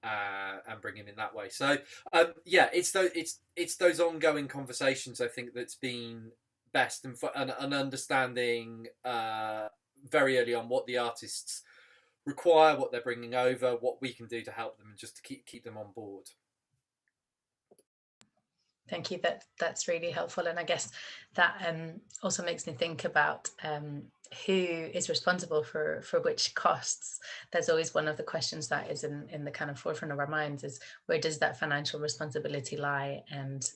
and bring him in that way. So yeah, it's those ongoing conversations, I think, that's been best, and understanding very early on what the artists require, what they're bringing over, what we can do to help them, and just to keep them on board. Thank you. That's really helpful, and I guess that also makes me think about who is responsible for which costs. That's always one of the questions that is in the kind of forefront of our minds, is where does that financial responsibility lie? And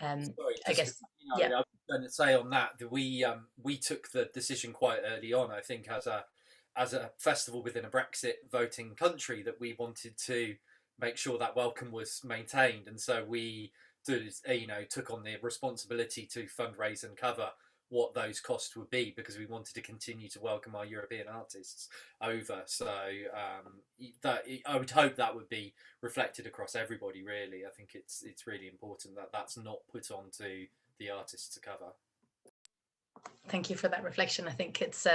I guess, I was going to say on that we took the decision quite early on, I think, as a festival within a Brexit voting country, that we wanted to make sure that welcome was maintained, and so we took on the responsibility to fundraise and cover what those costs would be, because we wanted to continue to welcome our European artists over. So I would hope that would be reflected across everybody, really. I think it's really important that that's not put onto the artists to cover. Thank you for that reflection. I think it's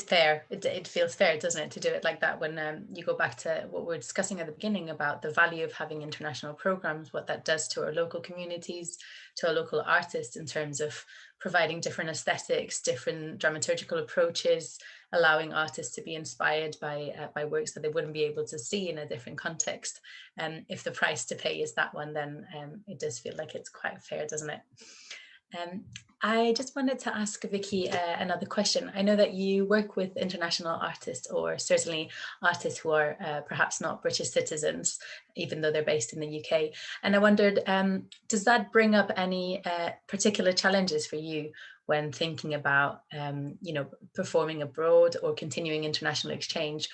fair. It feels fair, doesn't it, to do it like that, when you go back to what we were discussing at the beginning about the value of having international programs, what that does to our local communities, to our local artists, in terms of providing different aesthetics, different dramaturgical approaches, allowing artists to be inspired by works that they wouldn't be able to see in a different context. And if the price to pay is that one, then it does feel like it's quite fair, doesn't it? I just wanted to ask Vicky another question. I know that you work with international artists, or certainly artists who are perhaps not British citizens, even though they're based in the UK. And I wondered, does that bring up any particular challenges for you when thinking about, performing abroad or continuing international exchange,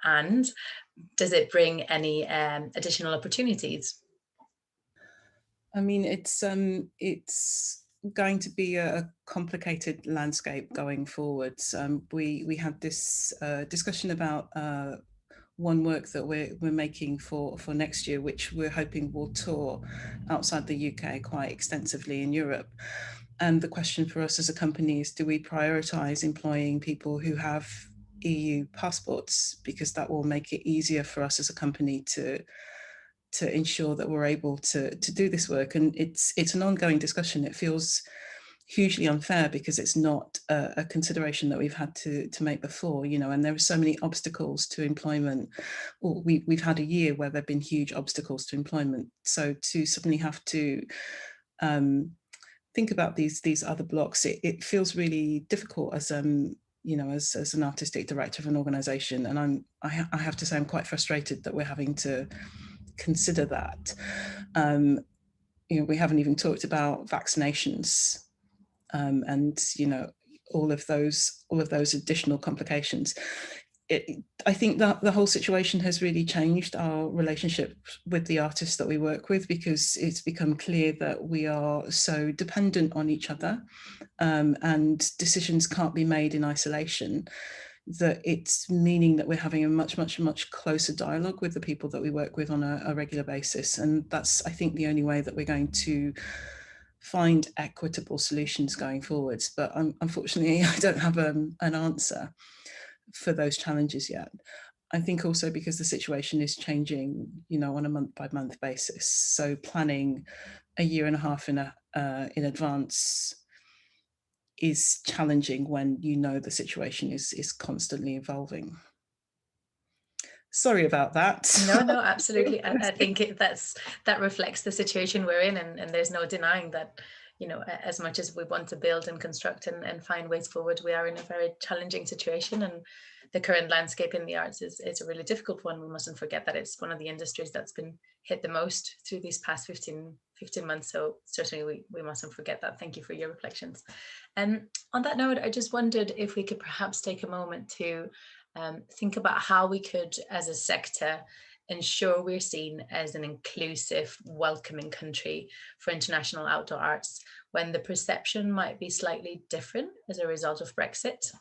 and does it bring any additional opportunities? I mean, it's going to be a complicated landscape going forwards. We had this discussion about one work that we're making for next year, which we're hoping will tour outside the UK quite extensively in Europe. And the question for us as a company is, do we prioritise employing people who have EU passports, because that will make it easier for us as a company to ensure that we're able to do this work. And it's an ongoing discussion. It feels hugely unfair because it's not a consideration that we've had to make before, and there are so many obstacles to employment. Or we've had a year where there have been huge obstacles to employment. So to suddenly have to think about these other blocks, it feels really difficult as as an artistic director of an organisation. And I have to say, I'm quite frustrated that we're having to consider that. We haven't even talked about vaccinations and all of those additional complications. I think that the whole situation has really changed our relationship with the artists that we work with, because it's become clear that we are so dependent on each other, and decisions can't be made in isolation, that it's meaning that we're having a much, much, much closer dialogue with the people that we work with on a regular basis. And that's, I think, the only way that we're going to find equitable solutions going forwards. But unfortunately, I don't have an answer for those challenges yet. I think also because the situation is changing, on a month-by-month basis. So planning a year and a half in advance is challenging when the situation is constantly evolving. Sorry about that. No, absolutely. I think that reflects the situation we're in, and there's no denying that, you know, as much as we want to build and construct and find ways forward, we are in a very challenging situation, and the current landscape in the arts is a really difficult one. We mustn't forget that it's one of the industries that's been hit the most through these past 15 months. So certainly we mustn't forget that. Thank you for your reflections. And on that note, I just wondered if we could perhaps take a moment to think about how we could, as a sector, ensure we're seen as an inclusive, welcoming country for international outdoor arts when the perception might be slightly different as a result of Brexit.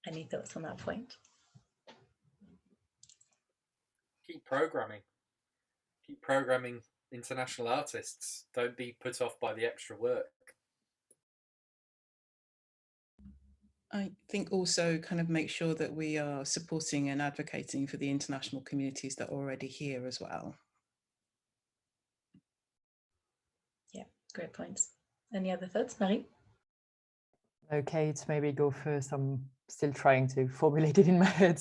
Any thoughts on that point? Keep programming. Keep programming international artists. Don't be put off by the extra work. I think also kind of make sure that we are supporting and advocating for the international communities that are already here as well. Yeah, great points. Any other thoughts, Marie? Okay, it's maybe go first. I'm still trying to formulate it in my head.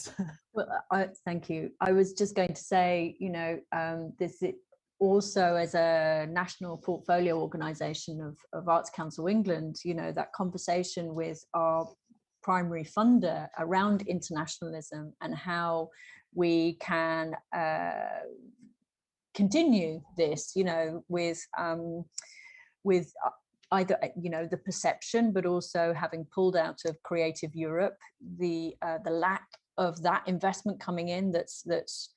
Well, thank you. I was just going to say, you know, this is also as a national portfolio organisation of Arts Council England, you know, that conversation with our primary funder around internationalism and how we can continue this, you know, with either, you know, the perception, but also having pulled out of Creative Europe, the lack of that investment coming in that's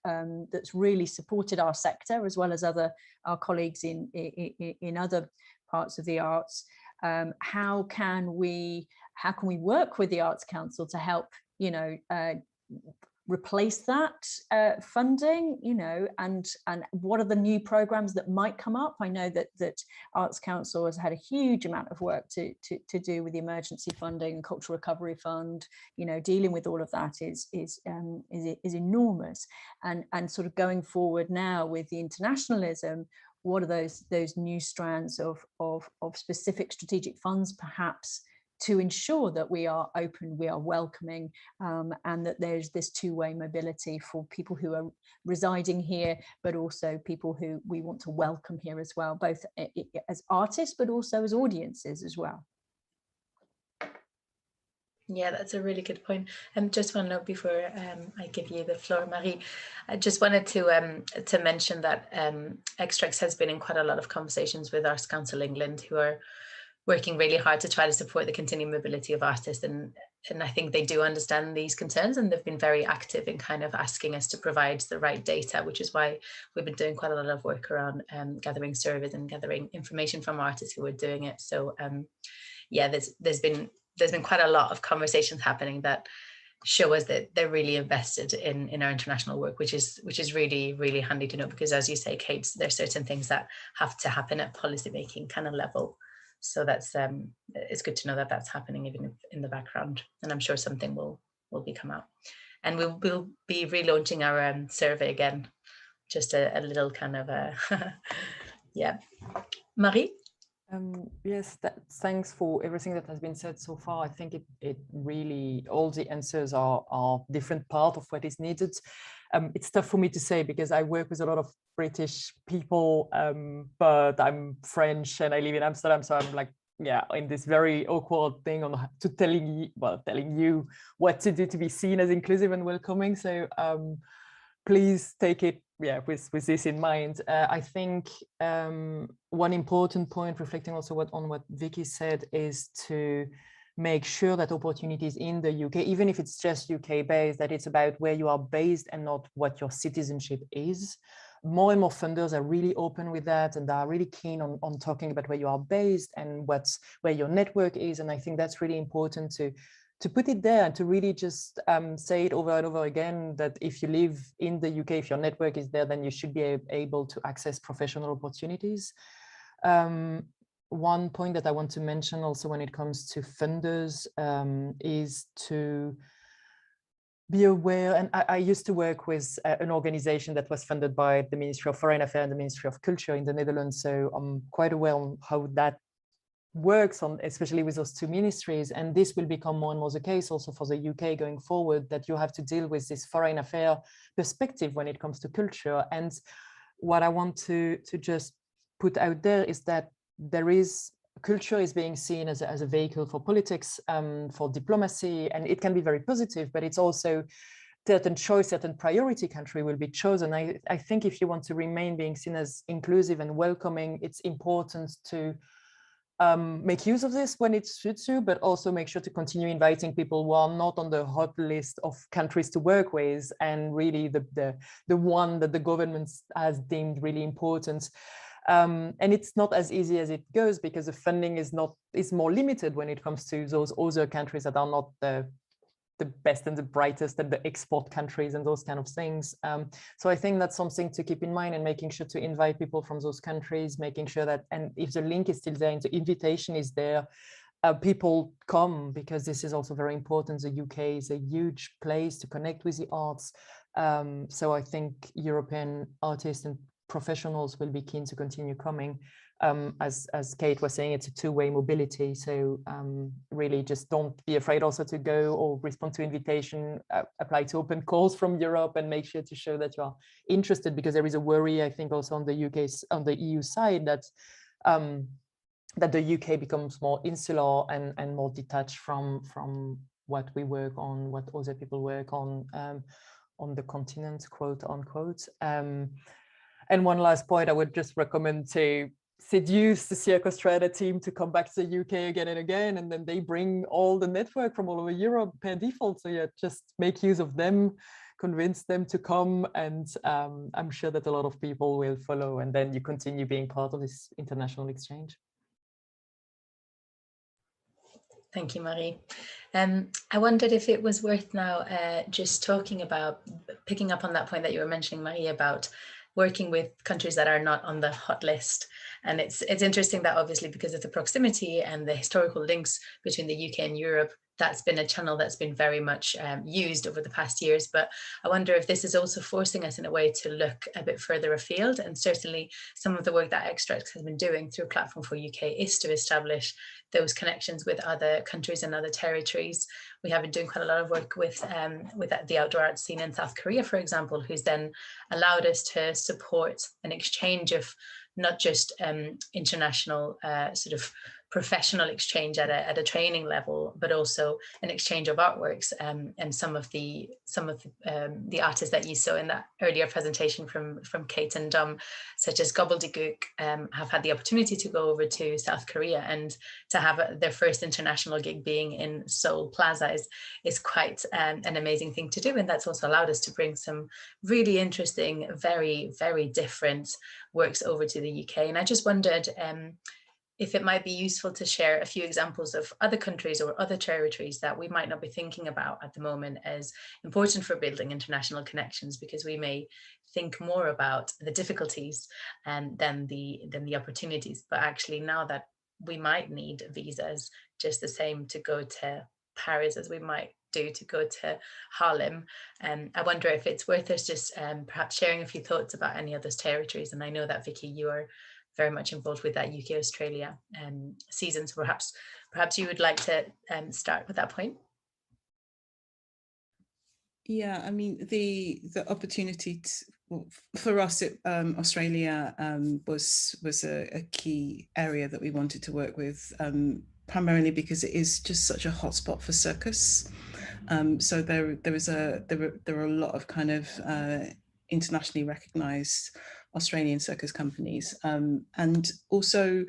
really supported our sector as well as our colleagues in other parts of the arts. How can we work with the Arts Council to help, you know, replace that funding, you know, and what are the new programs that might come up? I know that Arts Council has had a huge amount of work to do with the emergency funding and cultural recovery fund. You know, dealing with all of that is enormous, and sort of going forward now with the internationalism, what are those new strands of specific strategic funds perhaps to ensure that we are open, we are welcoming, and that there's this two-way mobility for people who are residing here, but also people who we want to welcome here as well, both as artists, but also as audiences as well. Yeah, that's a really good point. And just one note before I give you the floor, Marie, I just wanted to mention that Xtrax has been in quite a lot of conversations with Arts Council England, who are working really hard to try to support the continued mobility of artists, and I think they do understand these concerns, and they've been very active in kind of asking us to provide the right data, which is why we've been doing quite a lot of work around gathering surveys and gathering information from artists who are doing it. So yeah, there's been quite a lot of conversations happening that show us that they're really invested in our international work, which is really, really handy to know, because as you say, Kate, there's certain things that have to happen at policymaking kind of level. So that's it's good to know that that's happening even in the background, and I'm sure something will come out. And we'll be relaunching our survey again, just a little kind of yeah. Marie? Yes, thanks for everything that has been said so far. I think it really, all the answers are different part of what is needed. It's tough for me to say because I work with a lot of British people, but I'm French and I live in Amsterdam, so I'm like, yeah, in this very awkward thing on to telling you what to do to be seen as inclusive and welcoming. So please take it, yeah, with this in mind. I think one important point, reflecting also on what Vicky said, is to make sure that opportunities in the UK, even if it's just UK based, that it's about where you are based and not what your citizenship is. More and more funders are really open with that, and they are really keen on talking about where you are based and where your network is. And I think that's really important to put it there and to really just say it over and over again, that if you live in the UK, if your network is there, then you should be able to access professional opportunities. One point that I want to mention also when it comes to funders is to be aware, and I used to work with an organization that was funded by the Ministry of Foreign Affairs and the Ministry of Culture in the Netherlands, so I'm quite aware on how that works on, especially with those two ministries, and this will become more and more the case also for the UK going forward, that you have to deal with this foreign affair perspective when it comes to culture. And what I want to just put out there is that culture is being seen as a vehicle for politics, for diplomacy, and it can be very positive, but it's also certain choice, certain priority country will be chosen. I think if you want to remain being seen as inclusive and welcoming, it's important to make use of this when it suits you, but also make sure to continue inviting people who are not on the hot list of countries to work with, and really the one that the government has deemed really important. And it's not as easy as it goes, because the funding is more limited when it comes to those other countries that are not the best and the brightest and the export countries and those kind of things. So I think that's something to keep in mind, and making sure to invite people from those countries, making sure that, and if the link is still there and the invitation is there, people come, because this is also very important. The UK is a huge place to connect with the arts. So I think European artists and professionals will be keen to continue coming. As Kate was saying, it's a two-way mobility. So really just don't be afraid also to go or respond to invitation, apply to open calls from Europe, and make sure to show that you are interested, because there is a worry, I think, also on the EU side, that the UK becomes more insular and more detached from what we work on, what other people work on the continent, quote unquote. And one last point, I would just recommend to seduce the SIRF Australia team to come back to the UK again and again, and then they bring all the network from all over Europe per default. So yeah, just make use of them, convince them to come, and I'm sure that a lot of people will follow, and then you continue being part of this international exchange. Thank you, Marie. I wondered if it was worth now just talking about, picking up on that point that you were mentioning, Marie, about working with countries that are not on the hot list. And it's interesting that obviously, because of the proximity and the historical links between the UK and Europe, that's been a channel that's been very much used over the past years. But I wonder if this is also forcing us in a way to look a bit further afield. And certainly some of the work that Xtrax has been doing through Platform for UK is to establish those connections with other countries and other territories. We have been doing quite a lot of work with the outdoor art scene in South Korea, for example, who's then allowed us to support an exchange of not just international sort of professional exchange at a training level, but also an exchange of artworks. And some of the artists that you saw in that earlier presentation from Kate and Dom, such as Gobbledygook, have had the opportunity to go over to South Korea, and to have their first international gig being in Seoul Plaza is quite an amazing thing to do. And that's also allowed us to bring some really interesting, very, very different works over to the UK. And I just wondered if it might be useful to share a few examples of other countries or other territories that we might not be thinking about at the moment as important for building international connections, because we may think more about the difficulties than the opportunities. But actually, now that we might need visas just the same to go to Paris as we might do to go to Harlem, I wonder if it's worth us just perhaps sharing a few thoughts about any of those territories. And I know that, Vicky, you are very much involved with that UK-Australia season. So perhaps you would like to start with that point. Yeah, I mean, the opportunity for us at Australia was a key area that we wanted to work with, primarily because it is just such a hotspot for circus. So there are a lot of kind of internationally recognized Australian circus companies, and also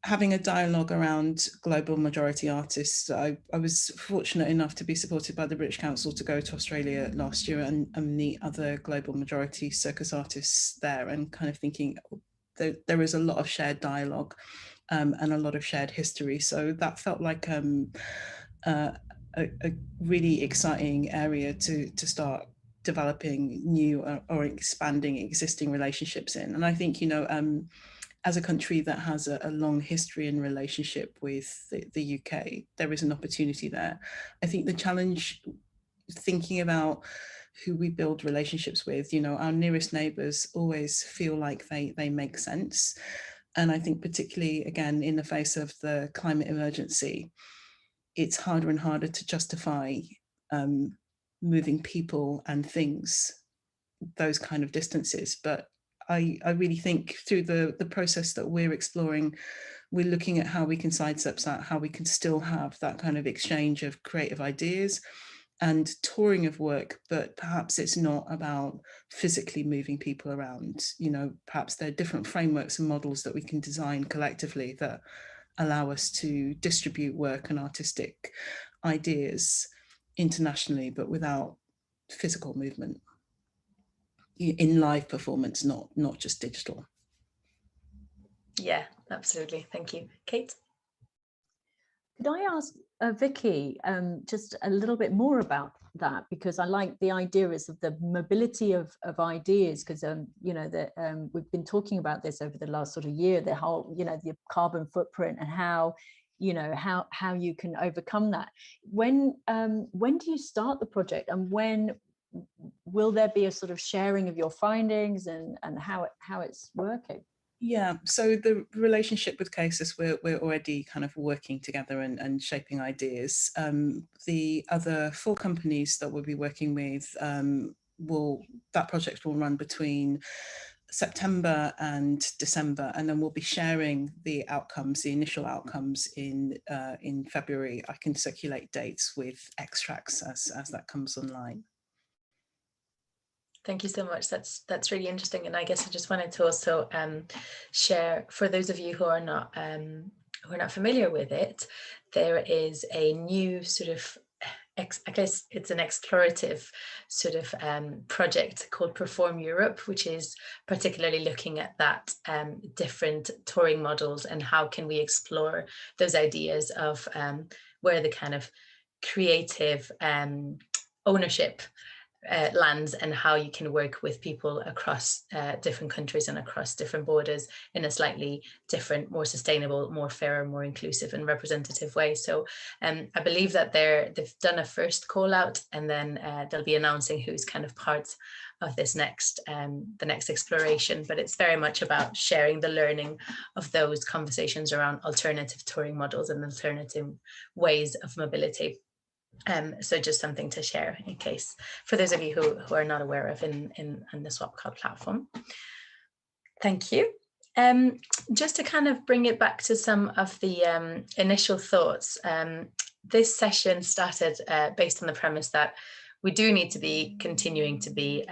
having a dialogue around global majority artists. I was fortunate enough to be supported by the British Council to go to Australia last year and meet other global majority circus artists there, and kind of thinking there is a lot of shared dialogue and a lot of shared history. So that felt like a really exciting area to start developing new or expanding existing relationships in. And I think, you know, as a country that has a long history and relationship with the UK, there is an opportunity there. I think the challenge, thinking about who we build relationships with, you know, our nearest neighbours always feel like they make sense. And I think particularly, again, in the face of the climate emergency, it's harder and harder to justify moving people and things those kind of distances. But I really think through the process that we're exploring, we're looking at how we can sidestep that, how we can still have that kind of exchange of creative ideas and touring of work, but perhaps it's not about physically moving people around. You know, perhaps there are different frameworks and models that we can design collectively that allow us to distribute work and artistic ideas internationally, but without physical movement in live performance, not just digital. Yeah, absolutely. Thank you. Kate? Could I ask Vicky just a little bit more about that, because I like the ideas of the mobility of ideas, because you know that we've been talking about this over the last sort of year, the whole, you know, the carbon footprint and how, you know, how you can overcome that. When do you start the project, and when will there be a sort of sharing of your findings and how it's working? Yeah, so the relationship with Cases, we're already kind of working together and shaping ideas. The other 4 companies that we'll be working with, that project will run between September and December, and then we'll be sharing the outcomes, the initial outcomes in February. I can circulate dates with Xtrax as that comes online. Thank you so much. That's really interesting. And I guess I just wanted to also share, for those of you who are not familiar with it, there is a new sort of, I guess it's an explorative sort of project called Perform Europe, which is particularly looking at that different touring models and how can we explore those ideas of where the kind of creative ownership lands, and how you can work with people across different countries and across different borders in a slightly different, more sustainable, more fairer, more inclusive and representative way. So I believe that they've done a first call out, and then they'll be announcing who's kind of part of this next the next exploration. But it's very much about sharing the learning of those conversations around alternative touring models and alternative ways of mobility. So just something to share in case, for those of you who are not aware of in the SwapCloud platform. Thank you. Just to kind of bring it back to some of the initial thoughts, this session started based on the premise that we do need to be continuing to be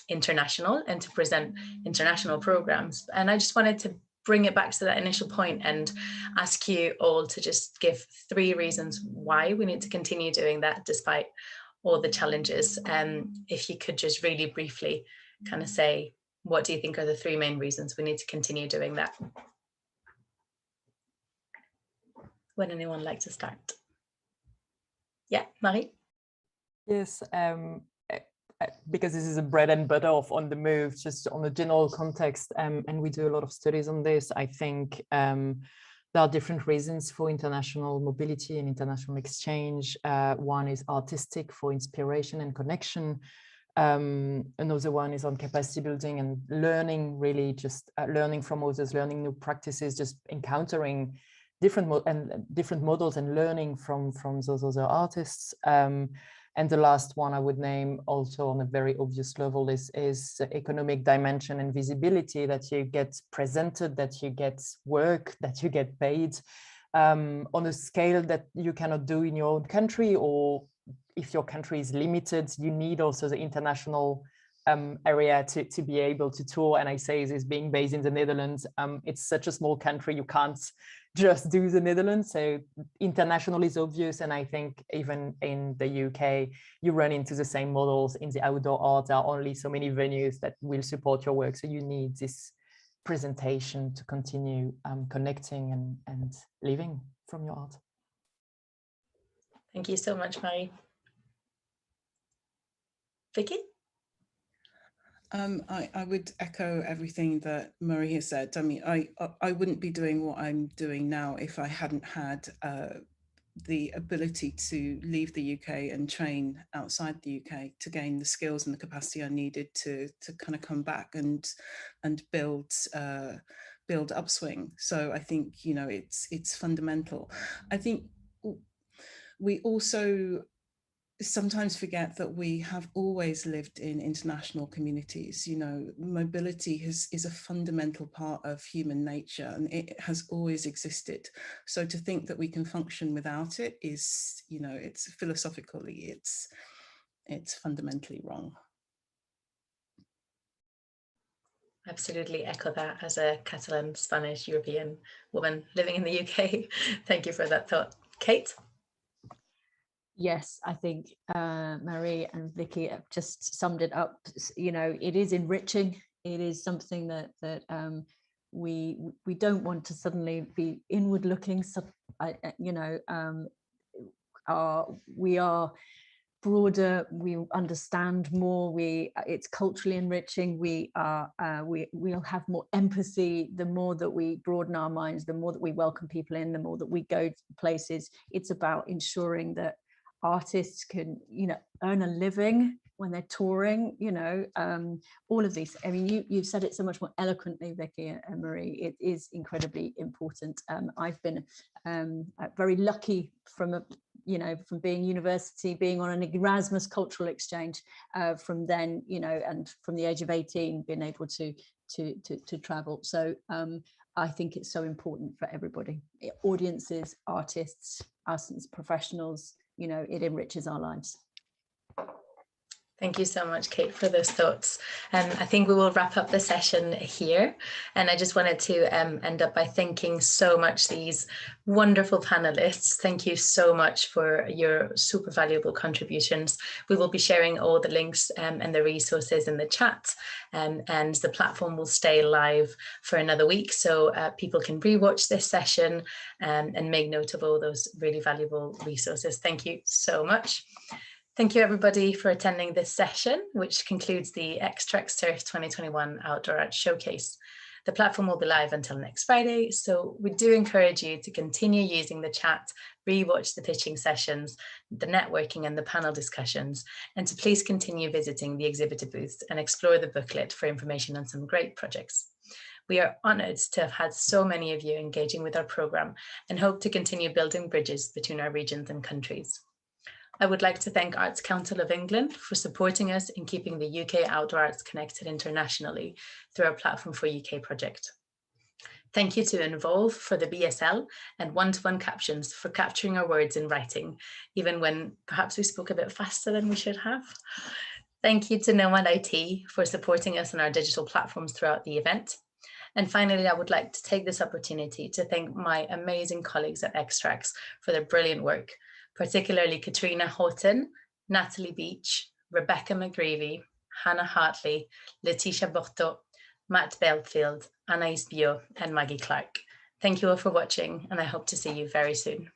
international and to present international programs. And I just wanted to bring it back to that initial point and ask you all to just give 3 reasons why we need to continue doing that despite all the challenges. If you could just really briefly kind of say, what do you think are the 3 main reasons we need to continue doing that? Would anyone like to start? Yeah, Marie? Yes, because this is a bread and butter of On the Move, just on the general context, and we do a lot of studies on this. I think there are different reasons for international mobility and international exchange. One is artistic, for inspiration and connection. Another one is on capacity building and learning, really just learning from others, learning new practices, just encountering different models and learning from those other artists. And the last one I would name, also on a very obvious level, is economic dimension and visibility, that you get presented, that you get work, that you get paid on a scale that you cannot do in your own country, or if your country is limited, you need also the international area to be able to tour. And I say this being based in the Netherlands, it's such a small country, you can't just do the Netherlands. So international is obvious. And I think even in the UK, you run into the same models. In the outdoor art, there are only so many venues that will support your work. So you need this presentation to continue connecting and living from your art. Thank you so much, Marie. Vicky? I would echo everything that Marie has said. I mean, I wouldn't be doing what I'm doing now if I hadn't had the ability to leave the UK and train outside the UK to gain the skills and the capacity I needed to kind of come back and build build upswing. So I think, you know, it's fundamental. I think we also sometimes forget that we have always lived in international communities. You know, mobility is a fundamental part of human nature, and it has always existed. So to think that we can function without it is, you know, it's philosophically, it's fundamentally wrong. Absolutely echo that as a Catalan, Spanish, European woman living in the UK. Thank you for that thought. Kate? Yes, I think Marie and Vicky have just summed it up. You know, it is enriching. It is something that we don't want to suddenly be inward looking. So, you know, we are broader. We understand more. It's culturally enriching. We'll have more empathy. The more that we broaden our minds, the more that we welcome people in, the more that we go to places. It's about ensuring that artists can, you know, earn a living when they're touring, you know, all of these. I mean, you've said it so much more eloquently, Vicky and Marie. It is incredibly important. I've been very lucky from being university, being on an Erasmus cultural exchange from then, you know, and from the age of 18, being able to travel. So I think it's so important for everybody, audiences, artists, us as professionals. You know, it enriches our lives. Thank you so much, Kate, for those thoughts. I think we will wrap up the session here. And I just wanted to end up by thanking so much these wonderful panelists. Thank you so much for your super valuable contributions. We will be sharing all the links and the resources in the chat, and the platform will stay live for another week, so people can rewatch this session and make note of all those really valuable resources. Thank you so much. Thank you everybody for attending this session, which concludes the Xtrax SIRF 2021 Outdoor Art Showcase. The platform will be live until next Friday, so we do encourage you to continue using the chat, rewatch the pitching sessions, the networking and the panel discussions, and to please continue visiting the exhibitor booths and explore the booklet for information on some great projects. We are honoured to have had so many of you engaging with our programme and hope to continue building bridges between our regions and countries. I would like to thank Arts Council of England for supporting us in keeping the UK outdoor arts connected internationally through our Platform for UK project. Thank you to Involve for the BSL and one-to-one captions for capturing our words in writing, even when perhaps we spoke a bit faster than we should have. Thank you to Nomad IT for supporting us on our digital platforms throughout the event. And finally, I would like to take this opportunity to thank my amazing colleagues at Xtrax for their brilliant work, particularly Katrina Houghton, Natalie Beach, Rebecca McGreevy, Hannah Hartley, Letitia Borto, Matt Belfield, Anaïs Bio, and Maggie Clark. Thank you all for watching, and I hope to see you very soon.